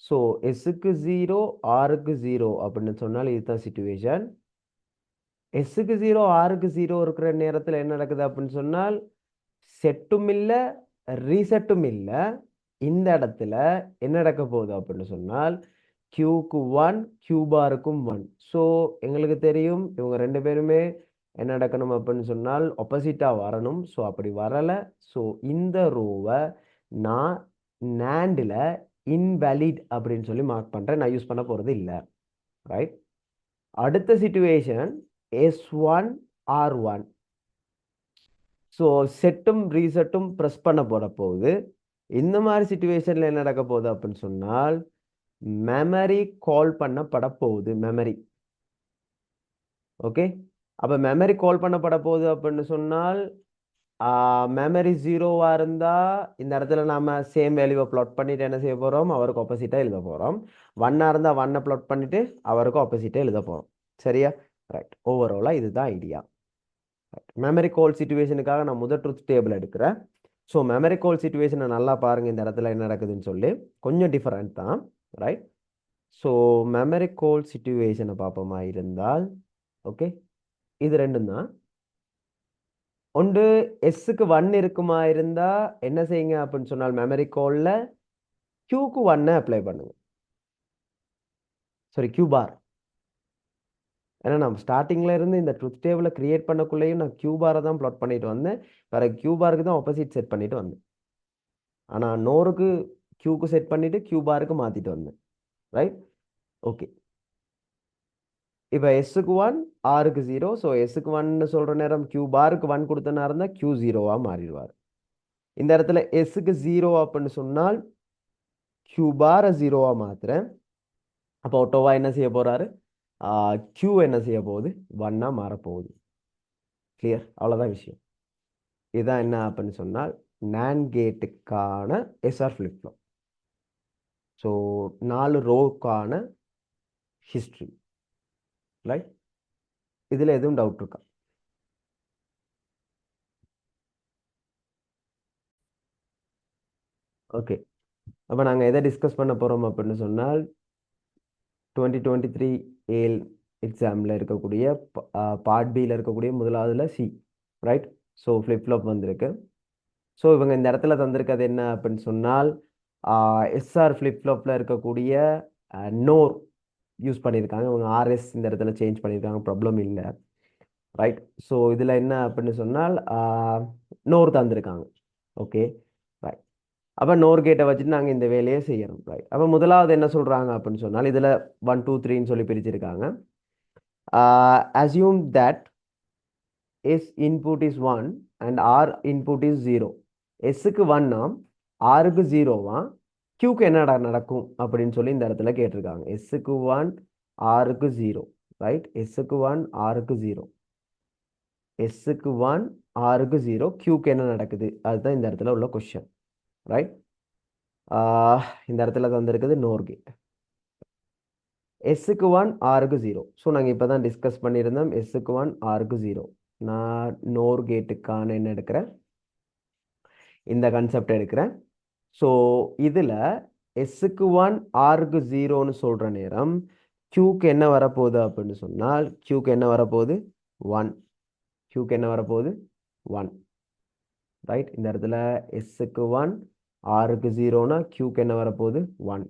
ஸோ எஸ்ஸுக்கு 0, ஆருக்கு 0 அப்படின்னு சொன்னால் இதுதான் சிச்சுவேஷன். எஸ்ஸுக்கு 0, ஆருக்கு 0 இருக்கிற நேரத்தில் என்ன நடக்குது அப்படின்னு சொன்னால் செட்டும் இல்லை, ரீசெட்டும் இல்லை. இந்த இடத்துல என்ன நடக்க போகுது அப்படின்னு சொன்னால் Qக்கு 1, Q பாருக்கும் 1. ஸோ எங்களுக்கு தெரியும் இவங்க ரெண்டு பேருமே என்ன நடக்கணும் அப்படின்னு சொன்னால் ஆப்போசிட்டாக வரணும். ஸோ அப்படி வரலை. ஸோ இந்த ரோவை நான் NANDல இன்வேலிட் அப்படின்னு சொல்லி மார்க் பண்ணுறேன். நான் யூஸ் பண்ண போகிறது இல்லை, ரைட். அடுத்த சிச்சுவேஷன் S1 R1. ஸோ செட்டும் ரீசெட்டும் ப்ரெஸ் பண்ண போட போகுது. இந்த மாதிரி சிச்சுவேஷனில் என்ன நடக்க போகுது அப்படின்னு சொன்னால் மெமரி கால் பண்ணப்பட போகுது. Memory, okay. அப்போ மெமரி கால் பண்ணப்பட போகுது அப்படின்னு சொன்னால் மெமரி 0வாக இருந்தால் இந்த இடத்துல நாம் சேம் வேல்யூவை ப்ளாட் பண்ணிவிட்டு என்ன செய்ய போகிறோம்? அவருக்கு ஆப்போசிட்டாக எழுத போகிறோம். 1ஆக இருந்தால் 1 ப்ளாட் பண்ணிவிட்டு அவருக்கு ஆப்போசிட்டாக எழுத போகிறோம். சரியா? ரைட். ஓவராலாக இதுதான் ஐடியா. மெமரி கால் சிச்சுவேஷனுக்காக நான் முதல் ட்ரூத் டேபிள் எடுக்கிறேன். ஸோ மெமரி கால் சிச்சுவேஷனை நல்லா பாருங்கள், இந்த இடத்துல என்ன நடக்குதுன்னு சொல்லி. கொஞ்சம் டிஃபரெண்ட் தான், ரைட். ஸோ மெமரி கால் சிச்சுவேஷனை பார்ப்போமா இருந்தால், ஓகே, இது ரெண்டும் தான். ஒன்று எஸ்ஸுக்கு 1 இருக்குமா இருந்தால் என்ன செய்யுங்க அப்படின்னு சொன்னால் மெமரி காலில் Qக்கு 1 அப்ளை பண்ணுங்க. சாரி, Q பார். ஏன்னா நான் ஸ்டார்டிங்கில் இருந்து இந்த ட்ரூத் டேபிளை கிரியேட் பண்ணக்குள்ளேயும் நான் Q பாரை தான் ப்ளாட் பண்ணிட்டு வந்தேன். வேறு Q பாருக்கு தான் ஆப்போசிட் செட் பண்ணிட்டு வந்தேன். ஆனால் நோருக்கு Qக்கு செட் பண்ணிவிட்டு Q பாருக்கு மாற்றிட்டு வந்தேன், ரைட். ஓகே. இப்போ எஸ்ஸுக்கு 1, ஆருக்கு 0. ஸோ எஸ்ஸுக்கு 1 சொல்கிற நேரம் Q பாருக்கு 1 கொடுத்த நேரம் தான் Q 0வாக மாறிடுவார். இந்த இடத்துல எஸ்ஸுக்கு 0 அப்படின்னு சொன்னால் Q பாரை 0வாக மாற்றுறேன். அப்போ ஆட்டோவா என்ன செய்ய போகிறாரு? Q என்ன செய்ய போகுது? 1ஆக மாறப்போகுது. கிளியர்? அவ்வளோதான் விஷயம். இதுதான் என்ன அப்படின்னு சொன்னால் NAND கேட்டுக்கான SR ஃப்ளிப் ஃப்ளாப். ஸோ 4 ரோக்கான ஹிஸ்ட்ரி, ரைட். இதில் எதுவும் டவுட் இருக்கா? ஓகே. அப்போ நாங்கள் எதை டிஸ்கஸ் பண்ண போகிறோம் அப்படின்னு சொன்னால் 2023 ஏல் எக்ஸாமில் இருக்கக்கூடிய பார்ட் பியில் இருக்கக்கூடிய முதலாவதுல C, right. So flip flop வந்திருக்கு. ஸோ இவங்க இந்த இடத்துல தந்திருக்கிறது என்ன அப்படின்னு சொன்னால் எஸ்ஆர் ஃப்ளிப் ஃப்ளாப்பில் இருக்கக்கூடிய நோர் யூஸ் பண்ணியிருக்காங்க. இவங்க ஆர்எஸ் இந்த இடத்துல சேஞ்ச் பண்ணியிருக்காங்க, ப்ராப்ளம் இல்லை. ரைட். ஸோ இதில் என்ன அப்படின்னு சொன்னால் நோர் தந்திருக்காங்க. Okay, right. அப்போ நோர் கேட்டை வச்சுட்டு நாங்கள் இந்த வேலையை செய்யணும். ரைட். அப்போ முதலாவது என்ன சொல்கிறாங்க அப்படின்னு சொன்னால் இதில் 1 2 3ன்னு சொல்லி பிரிச்சிருக்காங்க. assume that S input is 1 and R input is 0. Sக்கு 1 ஆம், Rக்கு 0 ஆம், Qக்கு என்ன நடக்கும் அப்படின்னு சொல்லி இந்த இடத்துல கேட்டிருக்காங்க. Sக்கு 1, Rக்கு 0. ரைட். Sக்கு 1, Rக்கு 0. Sக்கு 1, Rக்கு 0. Qக்கு என்ன நடக்குது? அதுதான் இந்த இடத்துல உள்ள கொஸ்டின். ரைட். இந்த இடத்துல தந்திருக்குது நோர் கேட். Sக்கு 1, Rக்கு 0. ஸோ நாங்கள் இப்போ தான் டிஸ்கஸ் பண்ணியிருந்தோம். Sக்கு 1, Rக்கு 0. நான் நோர் கேட்டுக்கான என்ன எடுக்கிறேன், இந்த கான்செப்ட் எடுக்கிறேன். ஸோ இதில் எஸ்ஸுக்கு 1 ஆருக்கு 0ன்னு சொல்கிற நேரம் கியூக்கு என்ன வரப்போகுது அப்படின்னு சொன்னால் கியூக்கு என்ன வரப்போகுது 1. கியூக்கு என்ன வரப்போகுது 1. ரைட். இந்த இடத்துல எஸ்ஸுக்கு 1 ஆருக்கு 0னா கியூக்கு என்ன வரப்போகுது 1.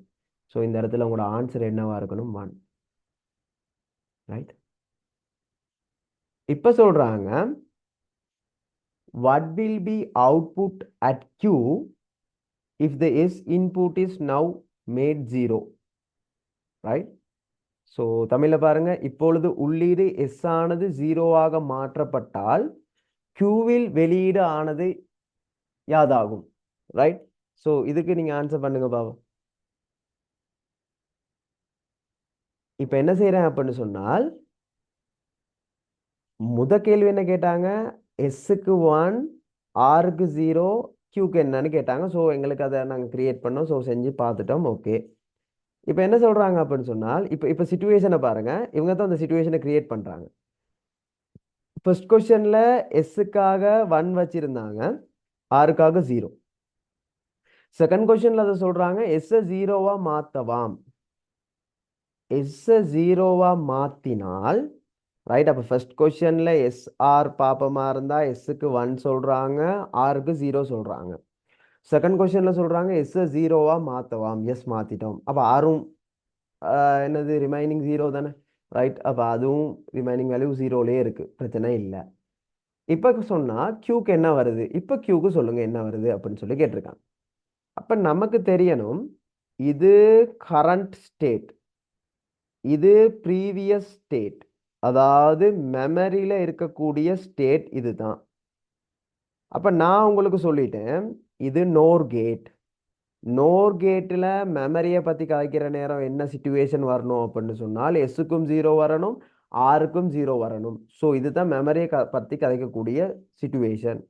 ஸோ இந்த இடத்துல உங்களோட ஆன்சர் என்னவா இருக்கணும் 1. ரைட். இப்போ சொல்கிறாங்க what will be output at Q if the S input is now made 0. Right. So தமிழில் பாருங்க, இப்பொழுது உள்ளீடு S ஆனது 0ஆக மாற்றப்பட்டால் Qவில் வெளியீடு ஆனது யாதாகும். ரைட். ஸோ இதுக்கு நீங்கள் ஆன்சர் பண்ணுங்க பாவம். இப்போ என்ன செய்கிறேன் அப்படின்னு சொன்னால் முத கேள்வி என்ன கேட்டாங்க, எஸ்ஸுக்கு 1 ஆருக்கு 0 கியூக்கு என்னன்னு கேட்டாங்க. ஸோ எங்களுக்கு அதை நாங்கள் கிரியேட் பண்ணோம். ஸோ செஞ்சு பார்த்துட்டோம். ஓகே. இப்போ என்ன சொல்கிறாங்க அப்படின்னு சொன்னால் இப்போ சிச்சுவேஷனை பாருங்கள். இவங்க தான் அந்த சிச்சுவேஷனை கிரியேட் பண்ணுறாங்க. ஃபர்ஸ்ட் கொஸ்டினில் எஸ்ஸுக்காக 1 வச்சுருந்தாங்க, ஆருக்காக 0. செகண்ட் கொஸ்டினில் அதை சொல்கிறாங்க எஸ்ஸை 0வா மாற்றவாம். எஸ்ஸை 0வா மாற்றினால் ரைட். அப்போ ஃபர்ஸ்ட் கொஸ்டினில் எஸ்ஆர் பாப்பமாக இருந்தால் எஸ்ஸுக்கு 1 சொல்கிறாங்க, ஆருக்கு 0 சொல்கிறாங்க. செகண்ட் கொஸ்டினில் சொல்கிறாங்க எஸ்ஸை 0வா மாற்றவாம். எஸ் மாற்றிட்டோம். அப்போ ஆரும் என்னது ரிமைனிங் 0 தானே. ரைட். அப்போ அதுவும் ரிமைனிங் வேல்யூ 0லே இருக்குது, பிரச்சனை இல்லை. இப்போ சொன்னால் கியூக்கு என்ன வருது, இப்போ கியூக்கு சொல்லுங்கள் என்ன வருது அப்படின்னு சொல்லி கேட்டிருக்காங்க. அப்போ நமக்கு தெரியணும் இது கரண்ட் ஸ்டேட், இது ப்ரீவியஸ் ஸ்டேட், அதாவது மெமரியில் இருக்கக்கூடிய ஸ்டேட் இதுதான். அப்போ நான் உங்களுக்கு சொல்லிட்டேன் இது நோர் கேட். நோர் கேட்டில் மெமரியை பற்றி கதைக்கிற நேரம் என்ன சிச்சுவேஷன் வரணும் அப்படின்னு சொன்னால் எஸ்ஸுக்கும் 0 வரணும், ஆருக்கும் 0 வரணும். ஸோ இதுதான் மெமரியை பற்றி கதைக்கக்கூடிய சிச்சுவேஷன்.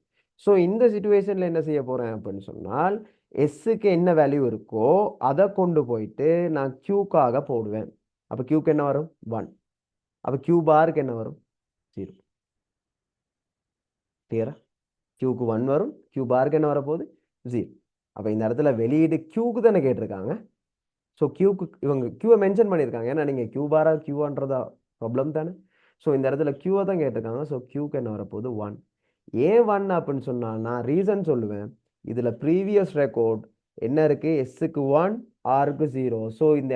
ஸோ இந்த சிச்சுவேஷனில் என்ன செய்ய போகிறேன் அப்படின்னு சொன்னால் எஸ்ஸுக்கு என்ன வேல்யூ இருக்கோ அதை கொண்டு போயிட்டு நான் கியூக்காக போடுவேன். அப்போ கியூக்கு என்ன வரும் 1. அப்போ கியூ பாருக்கு என்ன வரும் 0. கிளியரா? கியூக்கு 1 வரும், கியூ பாருக்கு என்ன வரப்போகுது 0. அப்போ இந்த இடத்துல வெளியீடு கியூக்கு தானே கேட்டிருக்காங்க. ஸோ கியூக்கு இவங்க கியூவை மென்ஷன் பண்ணியிருக்காங்க. ஏன்னா நீங்கள் கியூ பாரா கியூன்றதா ப்ராப்ளம் தானே. ஸோ இந்த இடத்துல கியூவை தான் கேட்டிருக்காங்க. ஸோ கியூக்கு என்ன வரப்போகுது 1. ஏன் 1 அப்படின்னு சொன்னால் நான் ரீசன் சொல்லுவேன். இதில் ப்ரீவியஸ் ரெக்கார்ட் என்ன இருக்குது, எஸ்ஸுக்கு 1 ஆருக்கு 0. ஸோ இந்த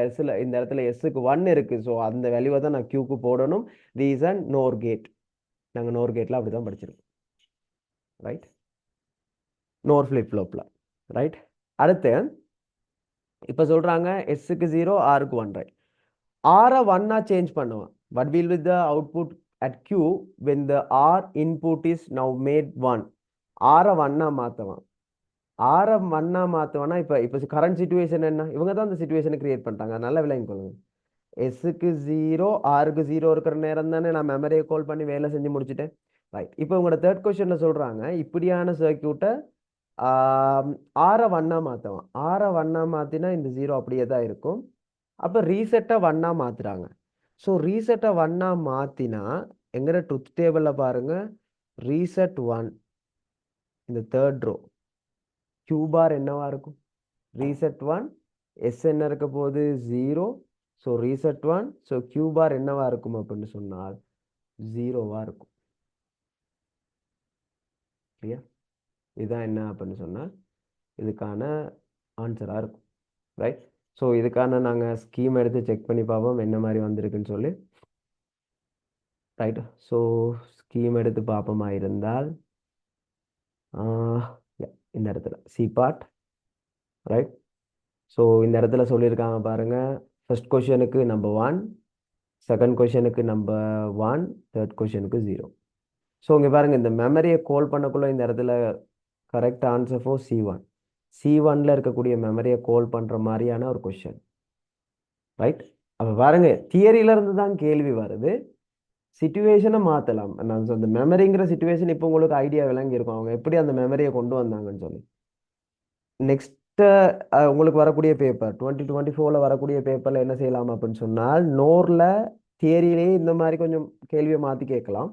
இடத்துல எஸ்ஸுக்கு 1 இருக்குது. ஸோ அந்த வேல்யூவை தான் நான் கியூக்கு போடணும். Reason nor gate. நாங்கள் நோர் கேட்டில் அப்படி தான் படிச்சிருக்கோம். ரைட். நோர் ஃப்ளிப் ஃப்ளாப்பில். ரைட். அடுத்து இப்போ சொல்கிறாங்க எஸ்ஸுக்கு 0 ஆருக்கு 1. ரைட். ஆரை 1ஆ சேஞ்ச் பண்ணுவான். what will be the output at Q when the R input is now made 1. ஆரை 1ஆ மாற்றுவான். ஆரை 1ஆ மாற்றுவான்னா இப்போ கரண்ட் சிச்சுவேஷன் என்ன, இவங்க தான் அந்த சிச்சுவேஷனை கிரியேட் பண்ணிட்டாங்க. நல்லா விளங்கி கொள்ளுங்க. எஸ்ஸுக்கு 0 ஆருக்கு 0 இருக்கிற நேரம் தானே நான் மெமரியை கால் பண்ணி வேலை செஞ்சு முடிச்சுட்டேன். ரைட். இப்போ உங்களோட தேர்ட் கொஸ்டினில் சொல்கிறாங்க இப்படியான சர்க்கியூட்டை ஆரை 1ஆ மாற்றுவான். ஆரை 1ஆ மாற்றினா இந்த 0 அப்படியே தான் இருக்கும். அப்போ ரீசெட்டை 1ஆ மாற்றுறாங்க. ஸோ ரீசெட்டை 1ஆ மாற்றினா எங்கிற ட்ரூத் டேபிளில் பாருங்கள் ரீசெட் 1 இந்த தேர்ட் ரோ கியூ பார் என்னவா இருக்கும் ரீசெட் 1 எஸ் என்ன இருக்க போகுது 0. So reset 1 so Q bar என்னவா இருக்கும் அப்படின்னு சொன்னால் 0வா இருக்கும். இல்லையா? இதுதான் என்ன அப்படின்னு சொன்னால் இதுக்கான ஆன்சராக இருக்கும். ரைட். ஸோ இதுக்கான நாங்கள் ஸ்கீம் எடுத்து செக் பண்ணி பார்ப்போம் என்ன மாதிரி வந்திருக்குன்னு சொல்லி. ரைட். ஸோ ஸ்கீம் எடுத்து பார்ப்போமா இருந்தால் இந்த இடத்துல சி பார்ட். ரைட். ஸோ இந்த இடத்துல சொல்லியிருக்காங்க பாருங்கள், ஃபர்ஸ்ட் கொஷனுக்கு நம்பர் 1, செகண்ட் கொஷனுக்கு நம்பர் 1, தேர்ட் கொஷனுக்கு 0. ஸோ இங்கே பாருங்கள், இந்த மெமரியை கால் பண்ணக்குள்ள இந்த இடத்துல கரெக்ட் ஆன்சர் ஃபார் C1. C1ல் இருக்கக்கூடிய மெமரியை கால் பண்ணுற மாதிரியான ஒரு கொஷின். ரைட். அப்போ பாருங்க, தியரியிலேருந்து தான் கேள்வி வருது, சிச்சுவேஷனை மாற்றலாம். நான் அந்த மெமரிங்கிற சிச்சுவேஷன் இப்போ உங்களுக்கு ஐடியா விளங்கி இருக்கும், அவங்க எப்படி அந்த மெமரியை கொண்டு வந்தாங்கன்னு சொல்லி. நெக்ஸ்ட்டு உங்களுக்கு வரக்கூடிய பேப்பர் 2024 வரக்கூடிய பேப்பரில் என்ன செய்யலாம் அப்படின்னு சொன்னால், நோரில் தியரியிலேயே இந்த மாதிரி கொஞ்சம் கேள்வியை மாற்றி கேட்கலாம்.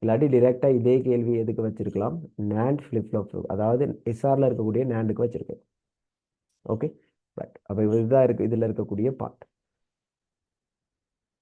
இல்லாட்டி டிரெக்டாக இதே கேள்வி எதுக்கு வச்சிருக்கலாம், நேண்ட் ஃப்ளிப் ஃப்ளாப், அதாவது எஸ்ஆரில் இருக்கக்கூடிய நேண்டுக்கு வச்சிருக்கேன். ஓகே. பட் அப்போ இதுதான் இதில் இருக்கக்கூடிய பார்ட்.